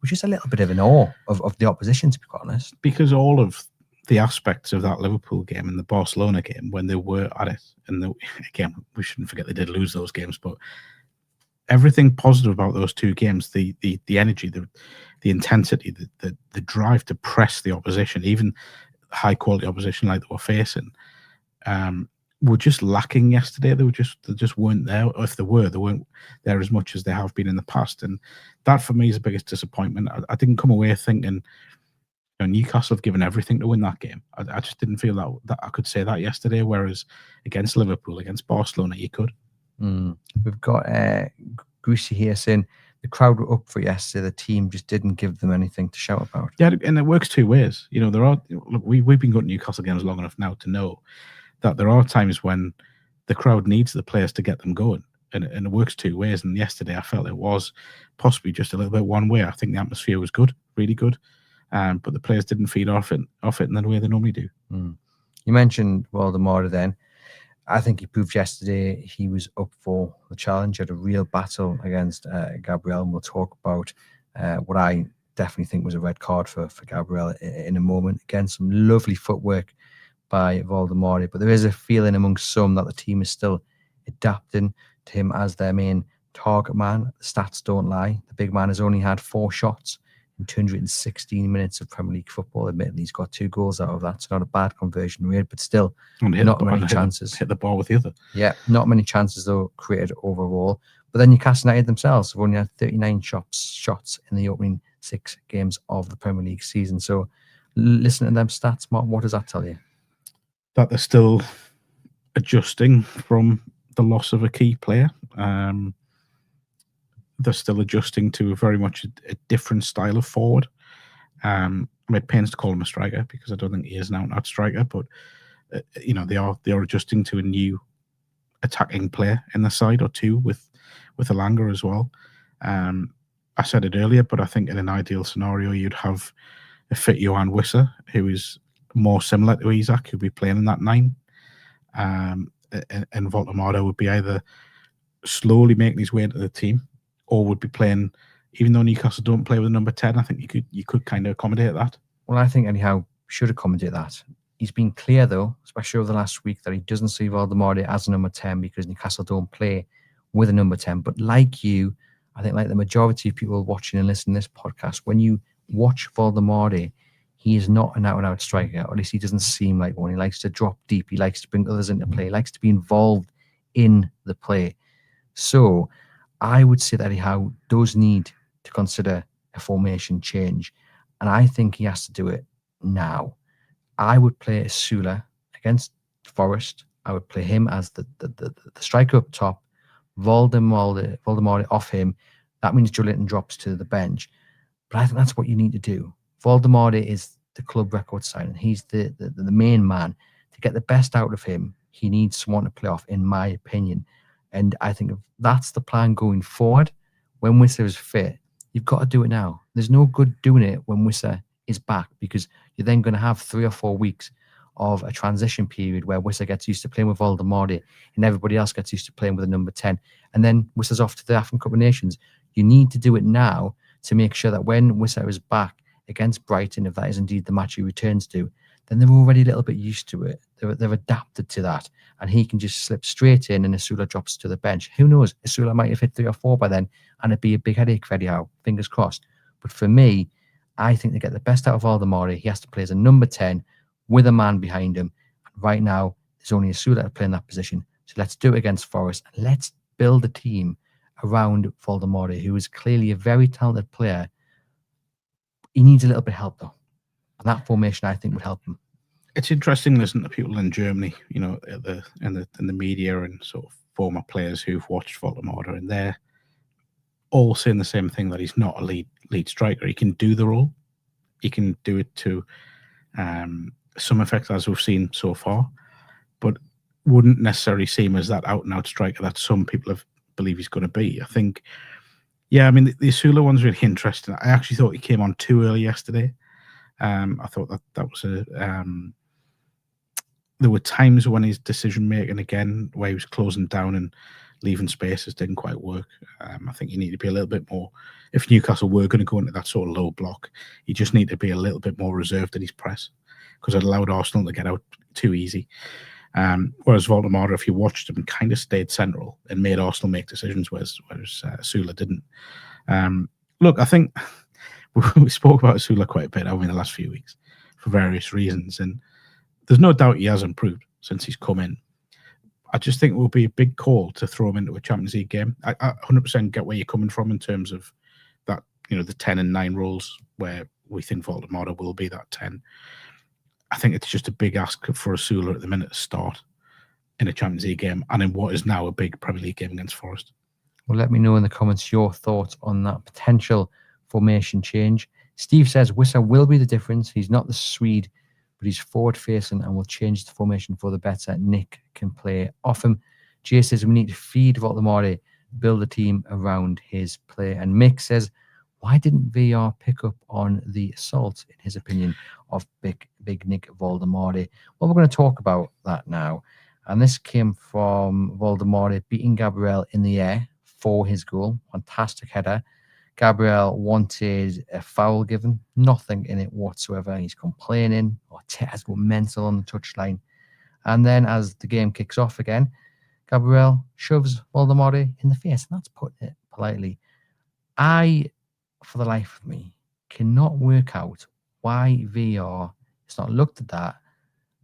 Which is a little bit of an awe of the opposition, to be quite honest. Because all of the aspects of that Liverpool game and the Barcelona game, when they were at it, and again, we shouldn't forget they did lose those games, but everything positive about those 2 games, the energy, the intensity, the drive to press the opposition, even high quality opposition like they were facing, were just lacking yesterday. They just weren't there. Or if they weren't there as much as they have been in the past. And that for me is the biggest disappointment. I didn't come away thinking, Newcastle have given everything to win that game. I just didn't feel that I could say that yesterday. Whereas against Liverpool, against Barcelona, you could. We've got Greasy here saying the crowd were up for yesterday. The team just didn't give them anything to shout about. Yeah, and it works 2 ways. We've been going to Newcastle games long enough now to know that there are times when the crowd needs the players to get them going, and it works 2 ways. And yesterday I felt it was possibly just a little bit one way. I think the atmosphere was good, really good, but the players didn't feed off it in the way they normally do. You mentioned Voldemort then. I think he proved yesterday he was up for the challenge. He had a real battle against Gabriel, and we'll talk about what I definitely think was a red card for Gabriel in a moment. Again, some lovely footwork by Voldemort, but there is a feeling amongst some that the team is still adapting to him as their main target man. The stats don't lie. The big man has only had 4 shots in 216 minutes of Premier League football. Admittedly, he's got 2 goals out of that. It's not a bad conversion rate, but still not many chances. Hit the ball with the other. Yeah, not many chances though created overall. But then Newcastle United themselves have only had 39 shots in the opening 6 games of the Premier League season. So listen to them stats, Mark. What does that tell you? That they're still adjusting from the loss of a key player. They're still adjusting to very much a different style of forward. I made pains to call him a striker because I don't think he is an out-and-out striker, but they are adjusting to a new attacking player in the side, or 2 with Elanga as well. I said it earlier, but I think in an ideal scenario you'd have a fit Johan Wissa, who is more similar to Isak, who'd be playing in that 9. And Voldemort would be either slowly making his way into the team, or would be playing. Even though Newcastle don't play with a number 10, I think you could kind of accommodate that. Well, I think anyhow should accommodate that. He's been clear though, especially over the last week, that he doesn't see Voldemort as a number 10 because Newcastle don't play with a number 10. But like you, I think like the majority of people watching and listening to this podcast, when you watch Voldemort, he is not an out-and-out striker, or at least he doesn't seem like one. He likes to drop deep. He likes to bring others into play. He likes to be involved in the play. So I would say that Howe does need to consider a formation change. And I think he has to do it now. I would play Sula against Forest. I would play him as the striker up top. Voldemort off him. That means Joelinton drops to the bench. But I think that's what you need to do. Voldemort is the club record signing. He's the main man. To get the best out of him, he needs someone to play off, in my opinion. And I think if that's the plan going forward, when Wissa is fit, you've got to do it now. There's no good doing it when Wissa is back, because you're then going to have 3 or 4 weeks of a transition period where Wissa gets used to playing with Voldemort and everybody else gets used to playing with a number 10. And then Wissa's off to the African Cup of Nations. You need to do it now to make sure that when Wissa is back against Brighton, if that is indeed the match he returns to, then they're already a little bit used to it. They've adapted to that. And he can just slip straight in and Asula drops to the bench. Who knows? Asula might have hit 3 or 4 by then and it'd be a big headache for Eddie Howe. Fingers crossed. But for me, I think to get the best out of Voldemort, he has to play as a number 10 with a man behind him. And right now, there's only Asula to play in that position. So let's do it against Forest. And let's build a team around Voldemort, who is clearly a very talented player. He needs a little bit of help, though. And that formation, I think, would help him. It's interesting listening to people in Germany, you know, in the media and sort of former players who've watched Voldemort, and they're all saying the same thing, that he's not a lead striker. He can do the role. He can do it to some effect, as we've seen so far, but wouldn't necessarily see him as that out-and-out striker that some people believe he's going to be. I think, yeah, I mean, the Asula one's really interesting. I actually thought he came on too early yesterday. I thought that was there were times when his decision making, again, where he was closing down and leaving spaces, didn't quite work. I think you need to be a little bit more, if Newcastle were going to go into that sort of low block, you just need to be a little bit more reserved in his press, because it allowed Arsenal to get out too easy. Whereas Voldemort, if you watched him, kind of stayed central and made Arsenal make decisions, whereas Sula didn't. Look, I think we spoke about Sula quite a bit over the last few weeks for various reasons, and there's no doubt he has improved since he's come in. I just think it will be a big call to throw him into a Champions League game. I 100% get where you're coming from in terms of that, you know, the 10 and 9 roles where we think Voldemort will be that 10. I think it's just a big ask for Asula at the minute to start in a Champions League game and in what is now a big Premier League game against Forest. Well, let me know in the comments your thoughts on that potential formation change. Steve says Wissa will be the difference. He's not the Swede, but he's forward-facing and will change the formation for the better. Nick can play off him. Jay says we need to feed Voldemort, build a team around his play. And Mick says, why didn't VR pick up on the assault, in his opinion, of Big Nick Voldemort? Well, we're going to talk about that now. And this came from Voldemort beating Gabriel in the air for his goal. Fantastic header. Gabriel wanted a foul given, nothing in it whatsoever. He's complaining, Arteta's going mental on the touchline. And then as the game kicks off again, Gabriel shoves Voldemort in the face. And that's putting it politely. I, for the life of me, cannot work out why VR has not looked at that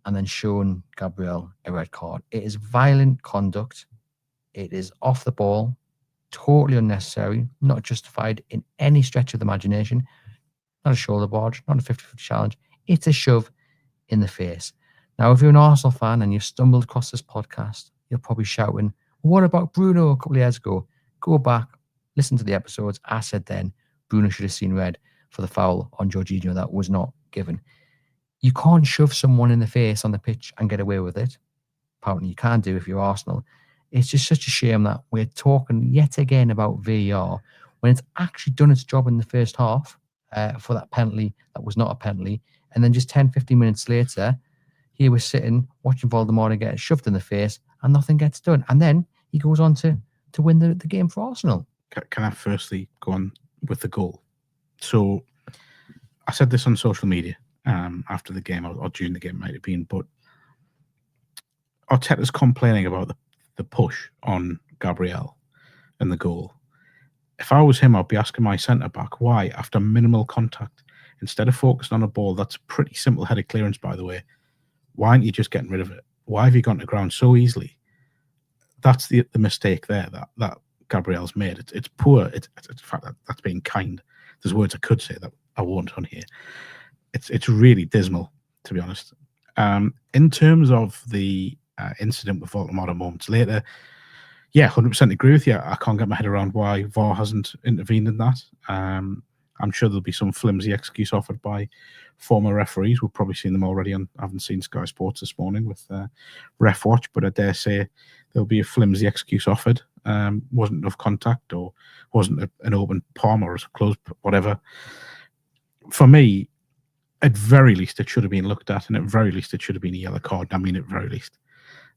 and then shown Gabriel a red card. It is violent conduct. It is off the ball. Totally unnecessary, not justified in any stretch of the imagination. Not a shoulder barge, not a 50-50 challenge. It's a shove in the face. Now, if you're an Arsenal fan and you've stumbled across this podcast, you're probably shouting, what about Bruno a couple of years ago? Go back, listen to the episodes. I said then, Bruno should have seen red for the foul on Jorginho that was not given. You can't shove someone in the face on the pitch and get away with it. Apparently you can do if you're Arsenal. It's just such a shame that we're talking yet again about VAR when it's actually done its job in the first half. for that penalty that was not a penalty. And then just 10, 15 minutes later, he was sitting watching Voldemort get shoved in the face and nothing gets done. And then he goes on to win the game for Arsenal. Can I firstly go on with the goal? So I said this on social media after the game, or during the game might have been, but Arteta's complaining about the push on Gabriel and the goal. If I was him, I'd be asking my centre-back why, after minimal contact, instead of focusing on a ball that's a pretty simple-headed clearance, by the way, why aren't you just getting rid of it? Why have you gone to ground so easily? That's the mistake there that Gabriel's made. It's poor. It's in fact, that's being kind. There's words I could say that I won't on here. It's really dismal, to be honest. In terms of the incident with Voldemort moments later, yeah, 100% agree with you. I can't get my head around why VAR hasn't intervened in that. I'm sure there'll be some flimsy excuse offered by former referees. We've probably seen them already I haven't seen Sky Sports this morning with Ref Watch, but I dare say there'll be a flimsy excuse offered. Wasn't enough contact, or wasn't an open palm or a closed, whatever. For me, at very least, it should have been looked at, and at very least, it should have been a yellow card. I mean, at very least.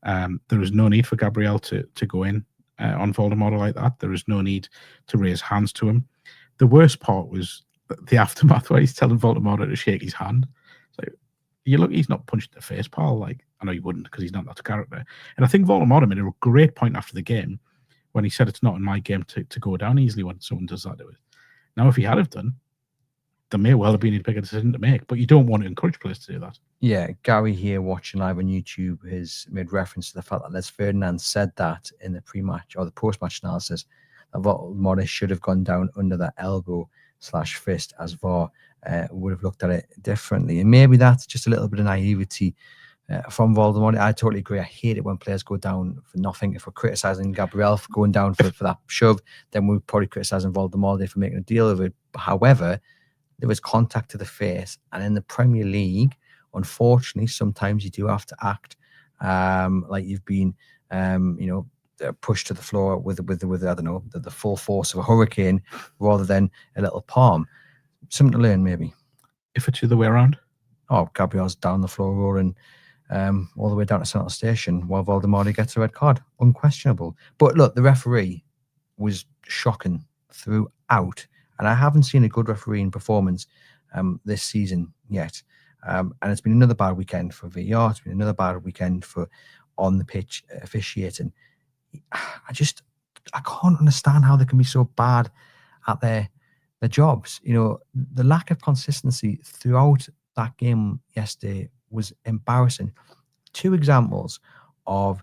There is no need for Gabriel to go in on Voldemort like that. There is no need to raise hands to him. The worst part was the aftermath where he's telling Voldemort to shake his hand. So you look, he's not punched in the face, pal. Like, I know you wouldn't because he's not that character. And I think Voldemort made a great point after the game when he said it's not in my game to go down easily when someone does that to it. Now, if he had have done, there may well have been a bigger decision to make, but you don't want to encourage players to do that. Yeah, Gary here watching live on YouTube has made reference to the fact that Les Ferdinand said that in the pre-match or the post-match analysis that Voldemort should have gone down under that elbow/fist, as VAR would have looked at it differently. And maybe that's just a little bit of naivety from Voldemort. I totally agree. I hate it when players go down for nothing. If we're criticising Gabriel for going down for that shove, then we're probably criticising Voldemort for making a deal of it. However, there was contact to the face, and in the Premier League, unfortunately, sometimes you do have to act like you've been, pushed to the floor with I don't know, the full force of a hurricane rather than a little palm. Something to learn, maybe. If it's the other way around. Oh, Gabriel's down the floor roaring all the way down to Central Station while Voldemort gets a red card. Unquestionable. But look, the referee was shocking throughout. And I haven't seen a good refereeing performance this season yet. And it's been another bad weekend for VAR. It's been another bad weekend for on the pitch officiating. I can't understand how they can be so bad at their jobs. You know, the lack of consistency throughout that game yesterday was embarrassing. 2 examples of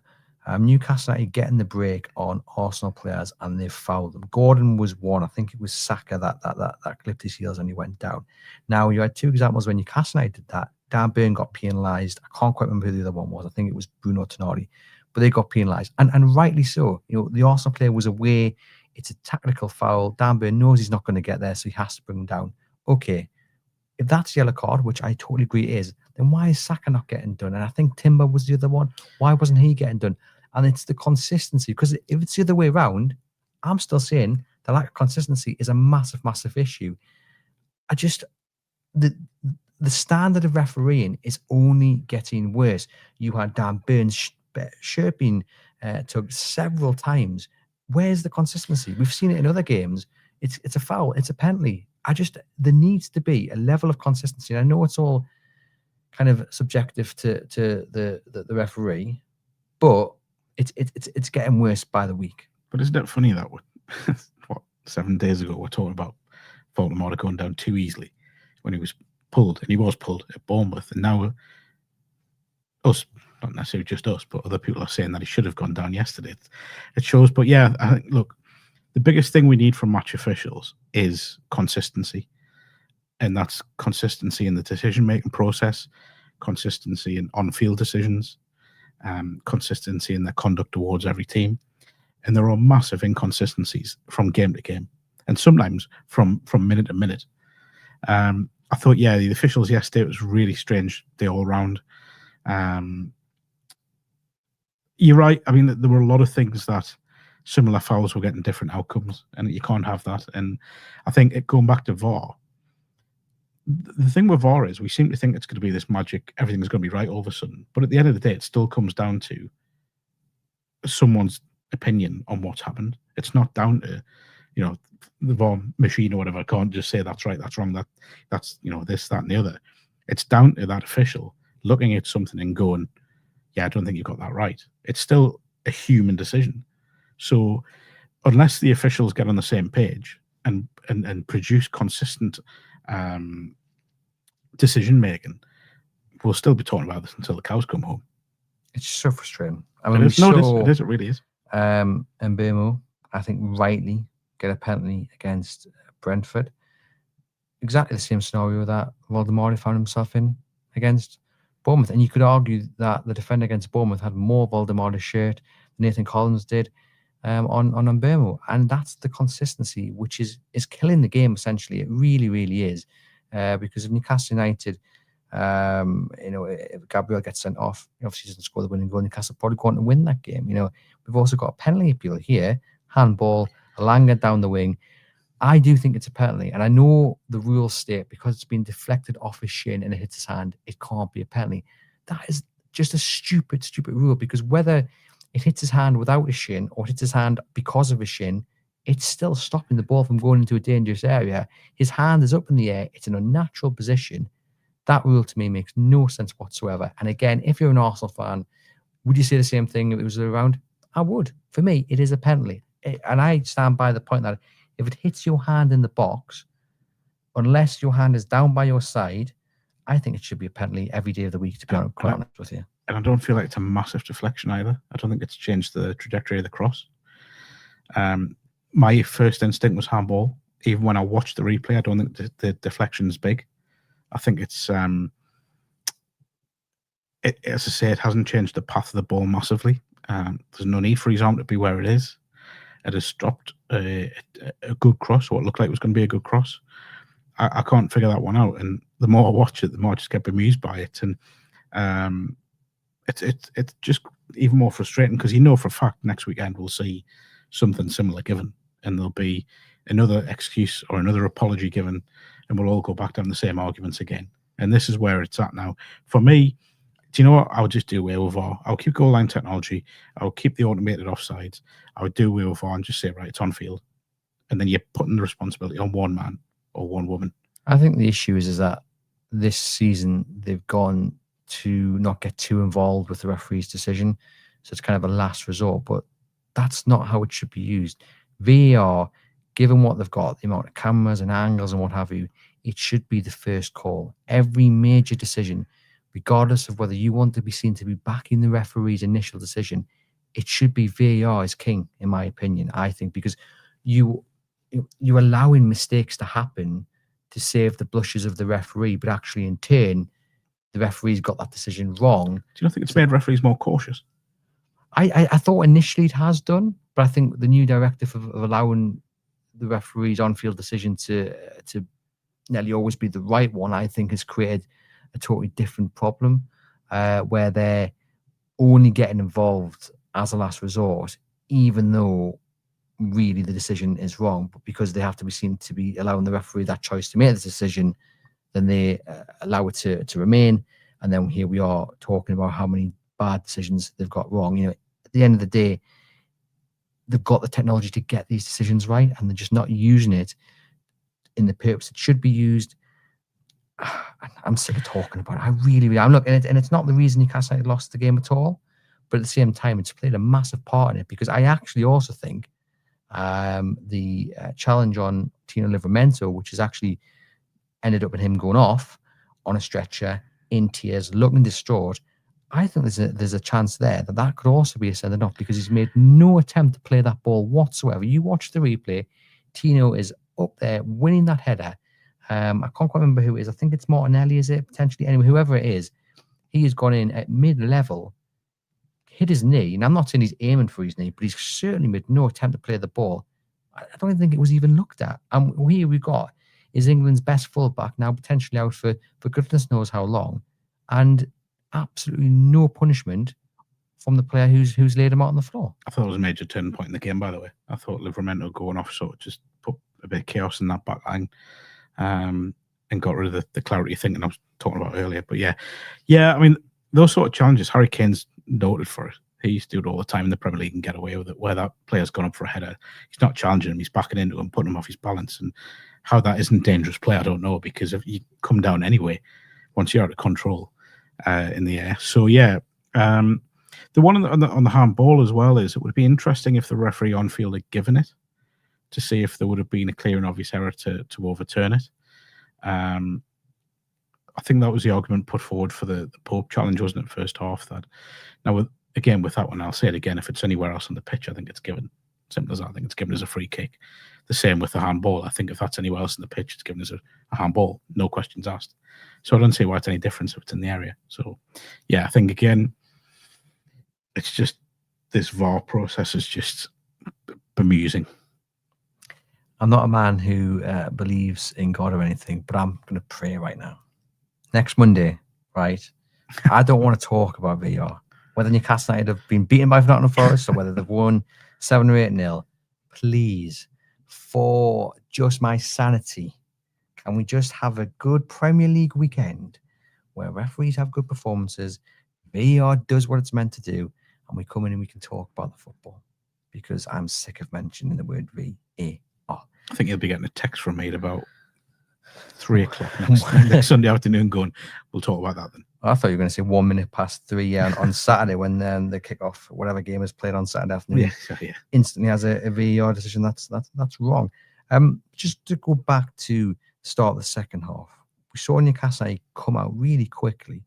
Newcastle United getting the break on Arsenal players and they've fouled them. Gordon was one. I think it was Saka that clipped his heels and he went down. Now, you had 2 examples when Newcastle United did that. Dan Burn got penalised. I can't quite remember who the other one was. I think it was Bruno Tonali. But they got penalised. And rightly so. You know, the Arsenal player was away. It's a tactical foul. Dan Burn knows he's not going to get there, so he has to bring him down. Okay. If that's yellow card, which I totally agree it is, then why is Saka not getting done? And I think Timber was the other one. Why wasn't he getting done? And it's the consistency. Because if it's the other way around, I'm still saying the lack of consistency is a massive, massive issue. The standard of refereeing is only getting worse. You had Dan Burns' shirt being tugged several times. Where's the consistency? We've seen it in other games. It's a foul. It's a penalty. There needs to be a level of consistency. And I know it's all kind of subjective to the referee, but it's getting worse by the week. But isn't it funny that 7 days ago we're talking about Voldemort going down too easily when he was pulled, and he was pulled at Bournemouth, and now us, not necessarily just us, but other people are saying that he should have gone down yesterday. It shows. But yeah, I think, look, the biggest thing we need from match officials is consistency. And that's consistency in the decision-making process, consistency in on-field decisions, consistency in their conduct towards every team. And there are massive inconsistencies from game to game, and sometimes from minute to minute. I thought, yeah, the officials yesterday, it was really strange day all round. You're right. I mean, there were a lot of things that similar fouls were getting different outcomes, and you can't have that. And I think going back to VAR, the thing with VAR is we seem to think it's going to be this magic, everything's going to be right all of a sudden. But at the end of the day, it still comes down to someone's opinion on what's happened. It's not down to, the VAR machine or whatever. Can't just say that's right, that's wrong, that's this, that, and the other. It's down to that official looking at something and going, yeah, I don't think you got that right. It's still a human decision. So unless the officials get on the same page and produce consistent decision making, we'll still be talking about this until the cows come home. It's so frustrating. I mean, it really is. And Mbeumo, I think, rightly get a penalty against Brentford. Exactly the same scenario that Waldemar found himself in against Bournemouth. And you could argue that the defender against Bournemouth had more Waldemar's shirt than Nathan Collins did on Mbeumo. And that's the consistency, which is killing the game, essentially. It really, really is. Because if Newcastle United, if Gabriel gets sent off, he obviously doesn't score the winning goal, Newcastle probably going to win that game. We've also got a penalty appeal here, handball, Alanga down the wing. I do think it's a penalty, and I know the rules state because it's been deflected off his shin and it hits his hand, it can't be a penalty. That is just a stupid rule, because whether it hits his hand without his shin or hits his hand because of his shin, it's still stopping the ball from going into a dangerous area. His hand is up in the air. It's an unnatural position. That rule to me makes no sense whatsoever. And again, if you're an Arsenal fan, would you say the same thing if it was around? I would. For me, it is a penalty. And I stand by the point that if it hits your hand in the box, unless your hand is down by your side, I think it should be a penalty every day of the week, to be quite honest with you. And I don't feel like it's a massive deflection either. I don't think it's changed the trajectory of the cross. My first instinct was handball. Even when I watched the replay, I don't think the deflection is big. I think it's, as I say, it hasn't changed the path of the ball massively. There's no need for his arm to be where it is. It has stopped a good cross, or what looked like it was going to be a good cross. I can't figure that one out. And the more I watch it, the more I just get bemused by it. And it's just even more frustrating, because for a fact next weekend we'll see something similar given, and there'll be another excuse or another apology given, and we'll all go back down the same arguments again. And this is where it's at now. For me, do you know what? I would just do away with VAR. I'll keep goal line technology. I'll keep the automated offsides. I would do away with VAR and just say, right, it's on field. And then you're putting the responsibility on one man or one woman. I think the issue is that this season they've gone to not get too involved with the referee's decision. So it's kind of a last resort, but that's not how it should be used. VAR, given what they've got, the amount of cameras and angles and what have you, it should be the first call. Every major decision, regardless of whether you want to be seen to be backing the referee's initial decision, it should be VAR is king, in my opinion, I think, because you're allowing mistakes to happen to save the blushes of the referee, but actually in turn, the referee's got that decision wrong. Do you not think it's made referees more cautious? I thought initially it has done, but I think the new directive of allowing the referee's on-field decision to nearly always be the right one, I think has created a totally different problem where they're only getting involved as a last resort, even though really the decision is wrong. But because they have to be seen to be allowing the referee that choice to make the decision, then they allow it to remain. And then here we are talking about how many bad decisions they've got wrong. At the end of the day, they've got the technology to get these decisions right, and they're just not using it in the purpose it should be used. I'm sick of talking about it. I really am. Look, and it's not the reason Newcastle United lost the game at all, but at the same time, it's played a massive part in it, because I actually also think the challenge on Tino Livramento, which has actually ended up with him going off on a stretcher, in tears, looking distraught, I think there's a chance there that could also be a sending off, because he's made no attempt to play that ball whatsoever. You watch the replay, Tino is up there winning that header. I can't quite remember who it is. I think it's Martinelli, is it? Potentially. Anyway, whoever it is, he has gone in at mid-level, hit his knee, and I'm not saying he's aiming for his knee, but he's certainly made no attempt to play the ball. I don't even think it was even looked at. And here we've got is England's best fullback now potentially out for goodness knows how long, and absolutely no punishment from the player who's laid him out on the floor. I thought it was a major turning point in the game, by the way. I thought Livramento going off sort of just put a bit of chaos in that back line. and got rid of the clarity thinking I was talking about earlier. But yeah, I mean, those sort of challenges, Harry Kane's noted for it. He used to do it all the time in the Premier League and get away with it, where that player's gone up for a header. He's not challenging him, he's backing into him, putting him off his balance. And how that isn't dangerous play, I don't know, because if you come down anyway, once you're out of control in the air. So yeah, the one on the handball as well is, it would be interesting if the referee on field had given it, to see if there would have been a clear and obvious error to overturn it. I think that was the argument put forward for the Pope challenge, wasn't it, first half? That now with that one, I'll say it again, if it's anywhere else on the pitch, I think it's given. Simple as that. I think it's given as a free kick. The same with the handball. I think if that's anywhere else on the pitch, it's given as a handball, no questions asked. So I don't see why it's any difference if it's in the area. So yeah, I think again, it's just this VAR process is just bemusing. I'm not a man who believes in God or anything, but I'm going to pray right now. Next Monday, right? I don't want to talk about VAR. Whether Newcastle United have been beaten by Nottingham Forest or whether they've won 7 or 8-0, please, for just my sanity, can we just have a good Premier League weekend where referees have good performances, VAR does what it's meant to do, and we come in and we can talk about the football? Because I'm sick of mentioning the word VAR. I think you'll be getting a text from me at about 3 o'clock next Sunday afternoon going, we'll talk about that then. I thought you were going to say 1 minute past 3 on Saturday when the kickoff, whatever game is played on Saturday afternoon, instantly has a VAR decision. That's wrong. Just to go back to the start of the second half, we saw Newcastle United come out really quickly.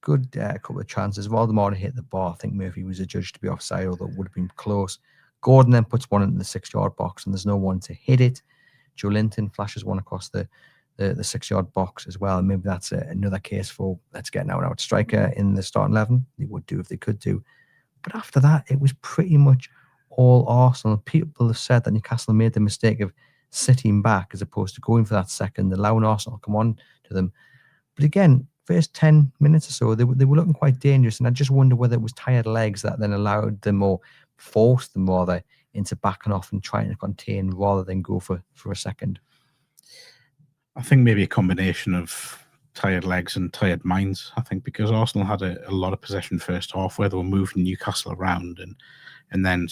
Good couple of chances. Valdemar hit the bar. I think Murphy was adjudged to be offside, although it would have been close. Gordon then puts one into the 6-yard box and there's no one to hit it. Joe Linton flashes one across the 6-yard box as well. And maybe that's another case for let's get an out striker in the starting 11. They would do if they could do. But after that, it was pretty much all Arsenal. People have said that Newcastle made the mistake of sitting back as opposed to going for that second, allowing Arsenal to come on to them. But again, first 10 minutes or so, they were looking quite dangerous. And I just wonder whether it was tired legs that then allowed them, or forced them rather, into backing off and trying to contain rather than go for a second. I think maybe a combination of tired legs and tired minds. I think because Arsenal had a lot of possession first half, where they were moving Newcastle around, and then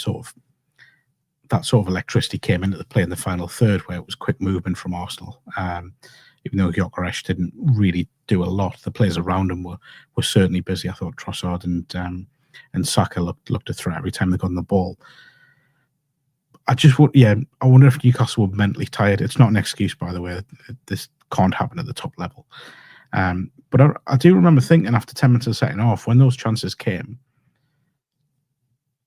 that sort of electricity came into the play in the final third, where it was quick movement from Arsenal. Even though Gyökeres didn't really do a lot, the players around him were certainly busy. I thought Trossard and Saka looked a threat every time they got on the ball. I wonder if Newcastle were mentally tired. It's not an excuse, by the way. This can't happen at the top level. But I do remember thinking after 10 minutes of the second half, when those chances came,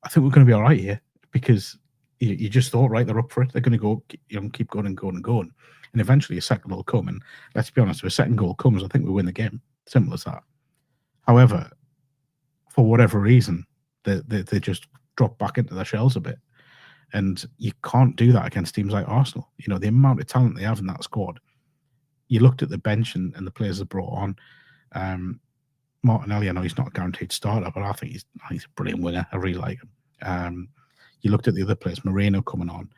I think we're going to be all right here, because you just thought, right, they're up for it. They're going to go, keep going and going and going. And eventually a second will come. And let's be honest, if a second goal comes, I think we win the game. Simple as that. However, for whatever reason, they just drop back into their shells a bit. And you can't do that against teams like Arsenal. The amount of talent they have in that squad. You looked at the bench and the players they brought on. Martinelli, I know he's not a guaranteed starter, but I think he's a brilliant winger. I really like him. You looked at the other players, Moreno coming on.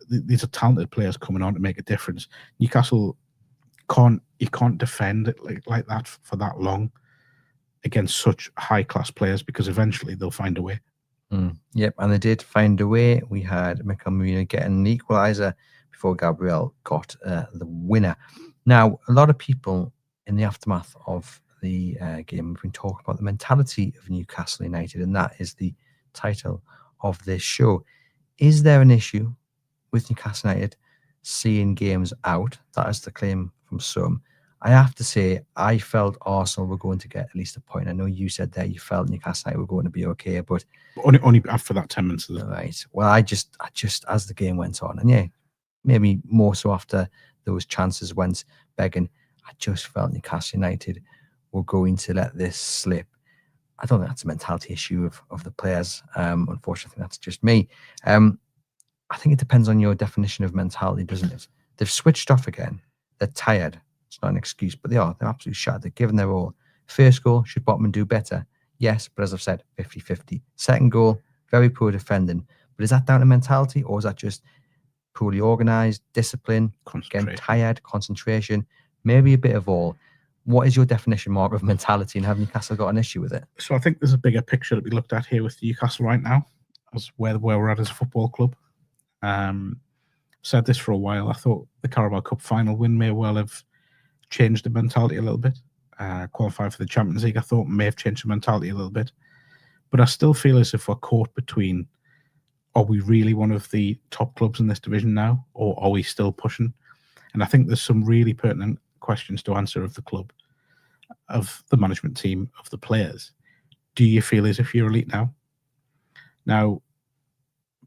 These are talented players coming on to make a difference. Newcastle can't defend it like that for that long against such high-class players, because eventually they'll find a way. Yep, and they did find a way. We had Mikel Merino getting an equaliser before Gabriel got the winner. Now, a lot of people in the aftermath of the game have been talking about the mentality of Newcastle United, and that is the title of this show. Is there an issue with Newcastle United seeing games out? That is the claim from some. I have to say, I felt Arsenal were going to get at least a point. I know you said there you felt Newcastle United were going to be okay, but only after that 10 minutes. Right. Well, I just as the game went on, and maybe more so after those chances went begging, I just felt Newcastle United were going to let this slip. I don't think that's a mentality issue of the players. Unfortunately, that's just me. I think it depends on your definition of mentality, doesn't it? They've switched off again. They're tired. It's not an excuse, but they're absolutely shattered. They're giving their all. First goal, should Botman do better? Yes, but as I've said, 50-50. Second goal, very poor defending. But is that down to mentality, or is that just poorly organised, discipline, getting tired, concentration? maybe a bit of all. What is your definition, Mark, of mentality, and have Newcastle got an issue with it? So I think there's a bigger picture that we looked at here with Newcastle right now, as where we're at as a football club. Said this for a while. I thought the Carabao Cup final win may well have changed the mentality a little bit. Qualified for the Champions League, I thought may have changed the mentality a little bit. But I still feel as if we're caught between, are we really one of the top clubs in this division now, or are we still pushing? And I think there's some really pertinent questions to answer of the club, of the management team, of the players. Do you feel as if you're elite now? Now,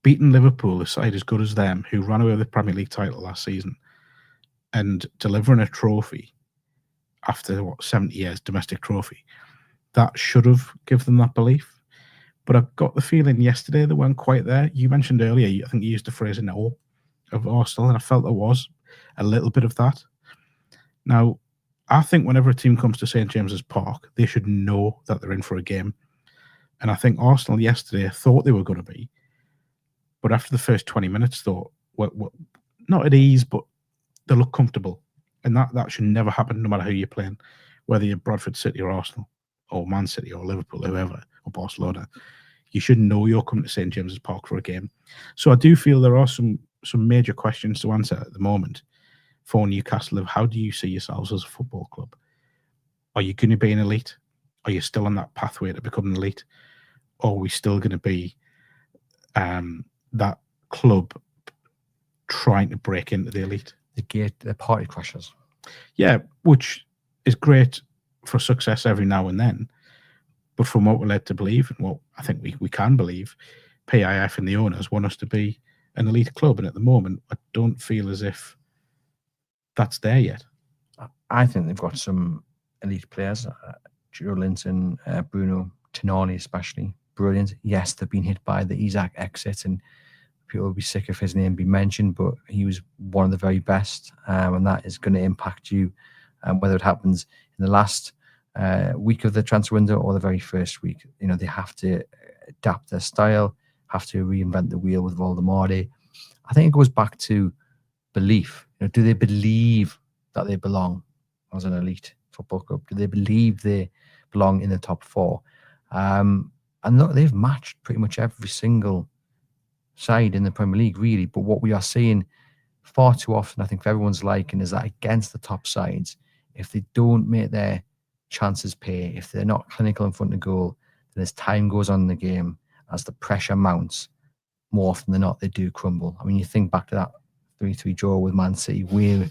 beating Liverpool, a side as good as them, who ran away with the Premier League title last season, and delivering a trophy after, 70 years, domestic trophy, that should have given them that belief. But I got the feeling yesterday they weren't quite there. You mentioned earlier, I think you used the phrase in awe of Arsenal, and I felt there was a little bit of that. Now, I think whenever a team comes to St James's Park, they should know that they're in for a game. And I think Arsenal yesterday thought they were going to be, but after the first 20 minutes thought, well, not at ease, but they look comfortable. And that should never happen, no matter who you're playing, whether you're Bradford City or Arsenal or Man City or Liverpool, whoever, or Barcelona. You should know you're coming to St James's Park for a game. So I do feel there are some major questions to answer at the moment for Newcastle of how do you see yourselves as a football club? Are you going to be an elite? Are you still on that pathway to become an elite? Or are we still going to be that club trying to break into the elite? The party crashers. Yeah, which is great for success every now and then. But from what we're led to believe, and what I think we can believe, PIF and the owners want us to be an elite club. And at the moment, I don't feel as if that's there yet. I think they've got some elite players. Joe Linton, Bruno Tinani especially. Brilliant. Yes, they've been hit by the Isaac exit, and people will be sick of his name being mentioned, but he was one of the very best, and that is going to impact you, whether it happens in the last week of the transfer window or the very first week. You know, they have to adapt their style, have to reinvent the wheel with Voldemort. I think it goes back to belief. You know, do they believe that they belong as an elite football club? Do they believe they belong in the top four? And look, they've matched pretty much every single side in the Premier League, really. But what we are seeing far too often, I think, for everyone's liking, is that against the top sides, if they don't make their chances pay, if they're not clinical in front of goal, then as time goes on in the game, as the pressure mounts, more often than not, they do crumble. I mean, you think back to that 3-3 draw with Man City way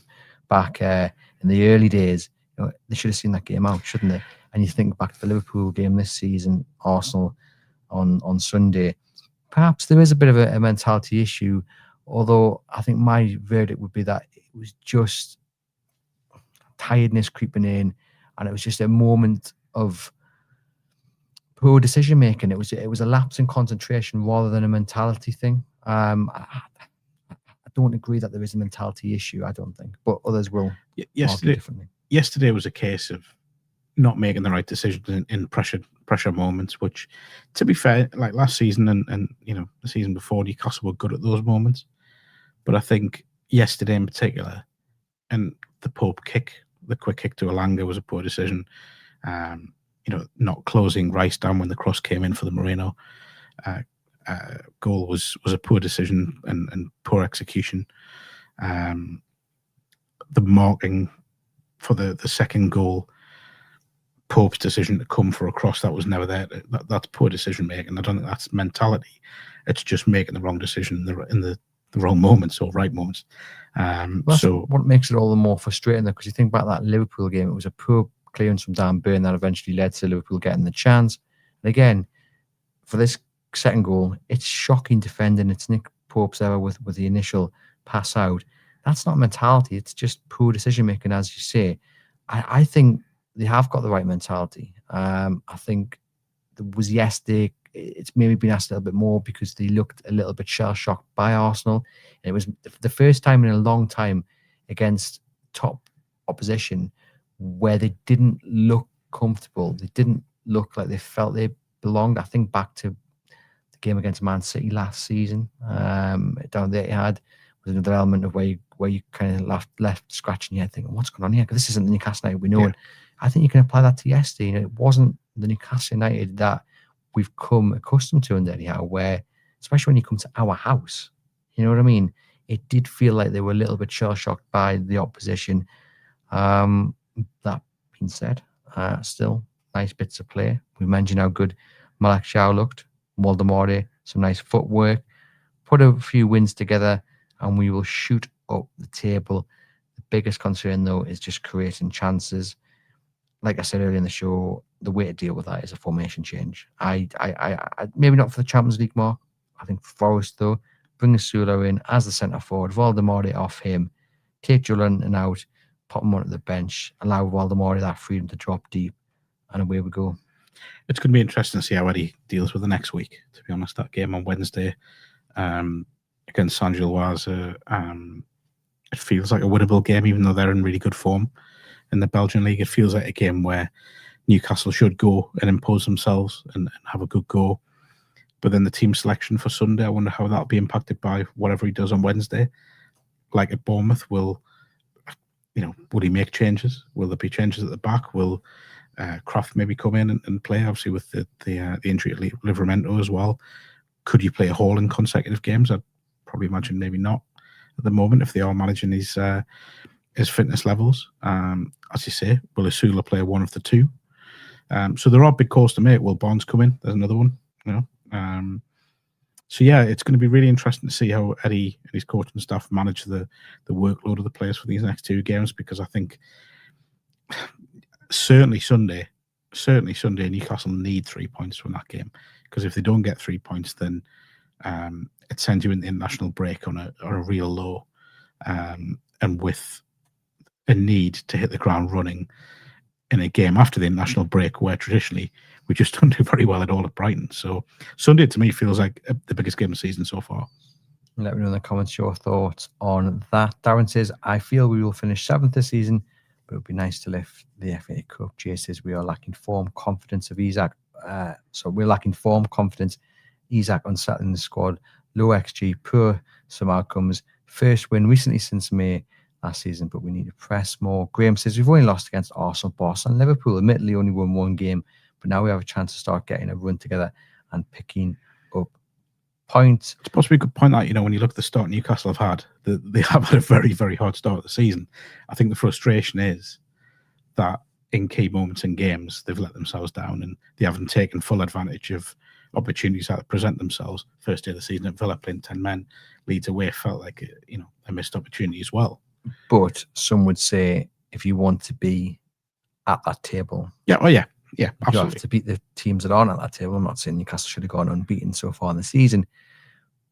back in the early days. You know, they should have seen that game out, shouldn't they? And you think back to the Liverpool game this season, Arsenal on Sunday. Perhaps there is a bit of a mentality issue, although I think my verdict would be that it was just tiredness creeping in, and it was just a moment of poor decision making. It was a lapse in concentration rather than a mentality thing. I don't agree that there is a mentality issue. I don't think, but others will argue differently. Yesterday was a case of not making the right decisions in pressure moments, which, to be fair, like last season and you know the season before, Newcastle were good at those moments. But I think yesterday in particular, and the Pope kick, the quick kick to Elanga was a poor decision. You know, not closing Rice down when the cross came in for the Moreno goal was a poor decision and poor execution. The marking for the second goal, Pope's decision to come for a cross that was never there. That's poor decision making. I don't think that's mentality. It's just making the wrong decision in the wrong moments or right moments. So what makes it all the more frustrating, though, because you think about that Liverpool game, it was a poor clearance from Dan Burn that eventually led to Liverpool getting the chance. And again, for this second goal, it's shocking defending. It's Nick Pope's error with the initial pass out. That's not mentality. It's just poor decision making, as you say. I think they have got the right mentality. I think there was yesterday, it's maybe been asked a little bit more because they looked a little bit shell-shocked by Arsenal. And it was the first time in a long time against top opposition where they didn't look comfortable. They didn't look like they felt they belonged. I think back to the game against Man City last season. Down there, it had was another element of where where you kind of left scratching your head thinking, what's going on here? Because this isn't the Newcastle United we know. And I think you can apply that to yesterday. It wasn't the Newcastle United that we've come accustomed to under Eddie Howe, where, especially when you come to our house, you know what I mean? It did feel like they were a little bit shell-shocked by the opposition. That being said, still nice bits of play. We mentioned how good Malak Shao looked, Waldemare, some nice footwork. Put a few wins together and we will shoot up the table. The biggest concern, though, is just creating chances. Like I said earlier in the show, the way to deal with that is a formation change. I maybe not for the Champions League, Mark. I think for Forest, though, bring Sula in as the centre forward, Waldemare off him, take Julian out, pop him onto the bench, allow Waldemare that freedom to drop deep, and away we go. It's going to be interesting to see how Eddie deals with the next week, to be honest. That game on Wednesday against San Gilloise, it feels like a winnable game, even though they're in really good form in the Belgian league. It feels like a game where Newcastle should go and impose themselves and have a good go. But then the team selection for Sunday, I wonder how that'll be impacted by whatever he does on Wednesday. Like at Bournemouth, would he make changes? Will there be changes at the back? Will Kraft maybe come in and play? Obviously, with the injury at Livramento as well. Could you play a Hall in consecutive games? I'd probably imagine maybe not at the moment if they are managing his fitness levels. As you say, will Asula play one of the two? So there are big calls to make. Will Barnes come in? There's another one. So yeah, it's going to be really interesting to see how Eddie and his coaching staff manage the workload of the players for these next two games, because I think certainly Sunday, Newcastle need 3 points from that game, because if they don't get 3 points, then it sends you in the international break on a real low, and with a need to hit the ground running in a game after the international break where traditionally we just don't do very well at all at Brighton. So Sunday to me feels like the biggest game of the season so far. Let me know in the comments your thoughts on that. Darren says, I feel we will finish 7th this season, but it would be nice to lift the FA Cup. Jay says, we are lacking form, confidence of Isaac. So we're lacking form, confidence. Isaac unsettling the squad. Low XG, poor some outcomes. First win recently since May last season, but we need to press more. Graham says, we've only lost against Arsenal, Barcelona, and Liverpool. Admittedly, only won one game, but now we have a chance to start getting a run together and picking up points. It's possibly a good point that, when you look at the start Newcastle have had, they have had a very, very hard start of the season. I think the frustration is that in key moments in games, they've let themselves down and they haven't taken full advantage of opportunities that present themselves. First day of the season at Villa, playing 10 men, Leeds away felt like a missed opportunity as well. But some would say if you want to be at that table, absolutely. You have to beat the teams that aren't at that table. I'm not saying Newcastle should have gone unbeaten so far in the season,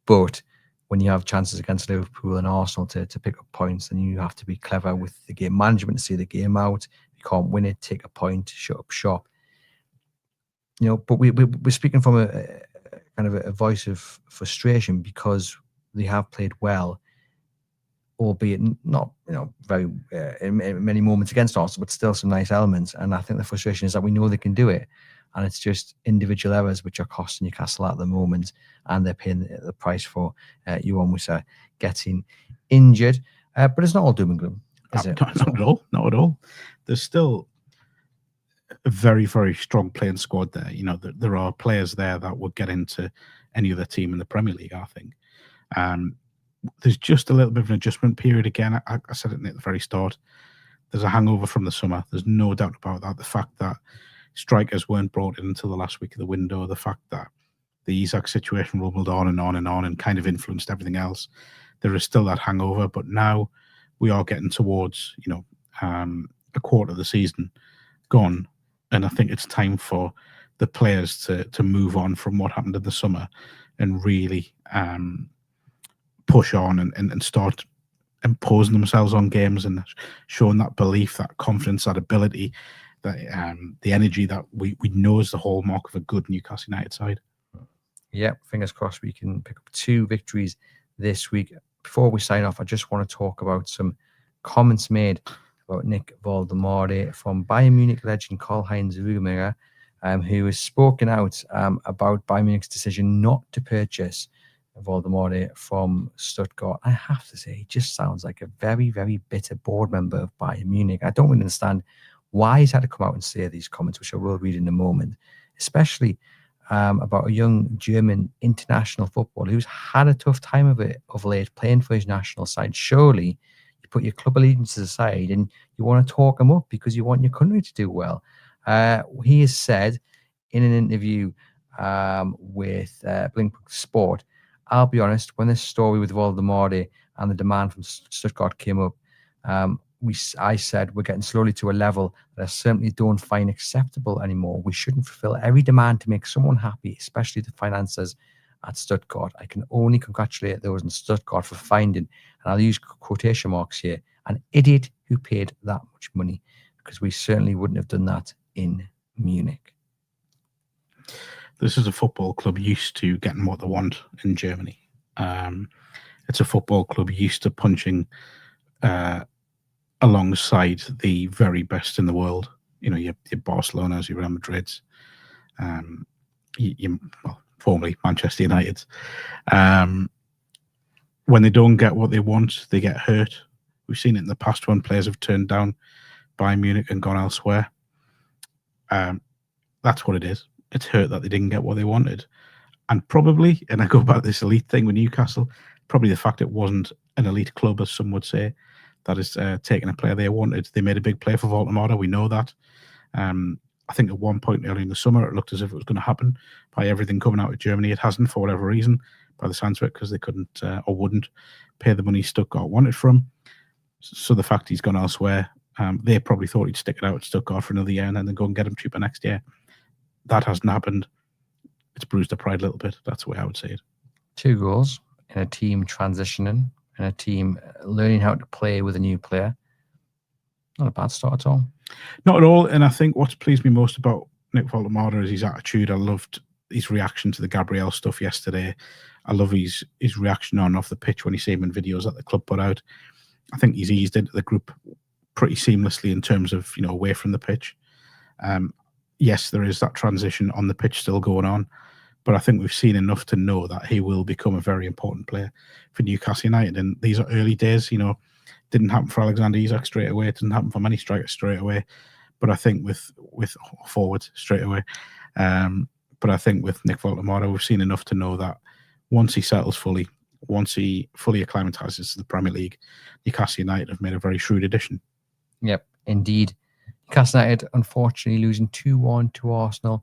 but when you have chances against Liverpool and Arsenal to pick up points, then you have to be clever with the game management to see the game out. If you can't win it, take a point, shut up shop. But we're speaking from a kind of a voice of frustration because they have played well, albeit not very in many moments against Arsenal, but still some nice elements. And I think the frustration is that we know they can do it, and it's just individual errors which are costing Newcastle at the moment, and they're paying the price for Yohan Wissa getting injured. But it's not all doom and gloom, is it? Not at all. Not at all. There's still a very, very strong playing squad there. There are players there that would get into any other team in the Premier League, I think. There's just a little bit of an adjustment period again. I said it at the very start. There's a hangover from the summer. There's no doubt about that. The fact that strikers weren't brought in until the last week of the window, the fact that the Isaac situation rumbled on and on and on and kind of influenced everything else. There is still that hangover, but now we are getting towards, a quarter of the season gone. And I think it's time for the players to move on from what happened in the summer and really push on and start imposing themselves on games and showing that belief, that confidence, that ability, that the energy that we know is the hallmark of a good Newcastle United side. Yeah, fingers crossed we can pick up 2 victories this week. Before we sign off, I just want to talk about some comments made about Nick Waldemare from Bayern Munich legend Karl-Heinz Rummenigge, who has spoken out about Bayern Munich's decision not to purchase Voldemort from Stuttgart. I have to say, he just sounds like a very, very bitter board member of Bayern Munich. I don't really understand why he's had to come out and say these comments, which I will read in a moment, especially about a young German international footballer who's had a tough time of it of late, playing for his national side. Surely you put your club allegiances aside and you want to talk him up because you want your country to do well. He has said in an interview with Blink Sport, I'll be honest, when this story with Voldemort and the demand from Stuttgart came up, I said we're getting slowly to a level that I certainly don't find acceptable anymore. We shouldn't fulfill every demand to make someone happy, especially the financiers at Stuttgart. I can only congratulate those in Stuttgart for finding, and I'll use quotation marks here, an idiot who paid that much money, because we certainly wouldn't have done that in Munich. This is a football club used to getting what they want in Germany. It's a football club used to punching alongside the very best in the world. You know, your Barcelona's, your Real Madrid's, formerly Manchester United. When they don't get what they want, they get hurt. We've seen it in the past when players have turned down Bayern Munich and gone elsewhere. That's what it is. It's hurt that they didn't get what they wanted. And probably, and I go back to this elite thing with Newcastle, probably the fact it wasn't an elite club, as some would say, that is taking a player they wanted. They made a big play for Voldemort. We know that. I think at one point early in the summer, it looked as if it was going to happen by everything coming out of Germany. It hasn't, for whatever reason, by the sounds of it, because they couldn't or wouldn't pay the money Stuttgart wanted from. So the fact he's gone elsewhere, they probably thought he'd stick it out at Stuttgart for another year and then go and get him cheaper next year. That hasn't happened. It's bruised the pride a little bit. That's the way I would say it. 2 goals in a team transitioning, and a team learning how to play with a new player. Not a bad start at all. Not at all. And I think what's pleased me most about Nick Voldemort is his attitude. I loved his reaction to the Gabriel stuff yesterday. I love his reaction on off the pitch when he see him in videos that the club put out. I think he's eased into the group pretty seamlessly in terms of, away from the pitch. Yes, there is that transition on the pitch still going on, but I think we've seen enough to know that he will become a very important player for Newcastle United. And these are early days, didn't happen for Alexander Isak straight away. It didn't happen for many strikers straight away. But I think with forwards straight away. But I think with Nick Voldemort, we've seen enough to know that once he settles fully, once he fully acclimatizes to the Premier League, Newcastle United have made a very shrewd addition. Yep, indeed. Newcastle United, unfortunately, losing 2-1 to Arsenal.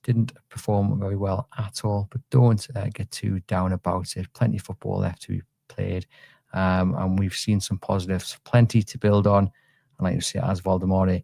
Didn't perform very well at all, but don't get too down about it. Plenty of football left to be played, and we've seen some positives, plenty to build on. And like you say, as Voldemort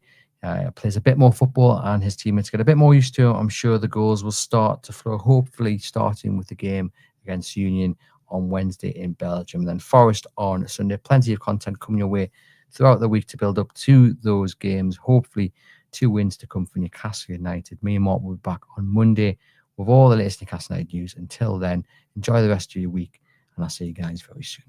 plays a bit more football and his teammates get a bit more used to him, I'm sure the goals will start to flow, hopefully starting with the game against Union on Wednesday in Belgium. And then Forest on Sunday. Plenty of content coming your way throughout the week to build up to those games. Hopefully 2 wins to come for Newcastle United. Me and Mark will be back on Monday with all the latest Newcastle United news. Until then, enjoy the rest of your week, and I'll see you guys very soon.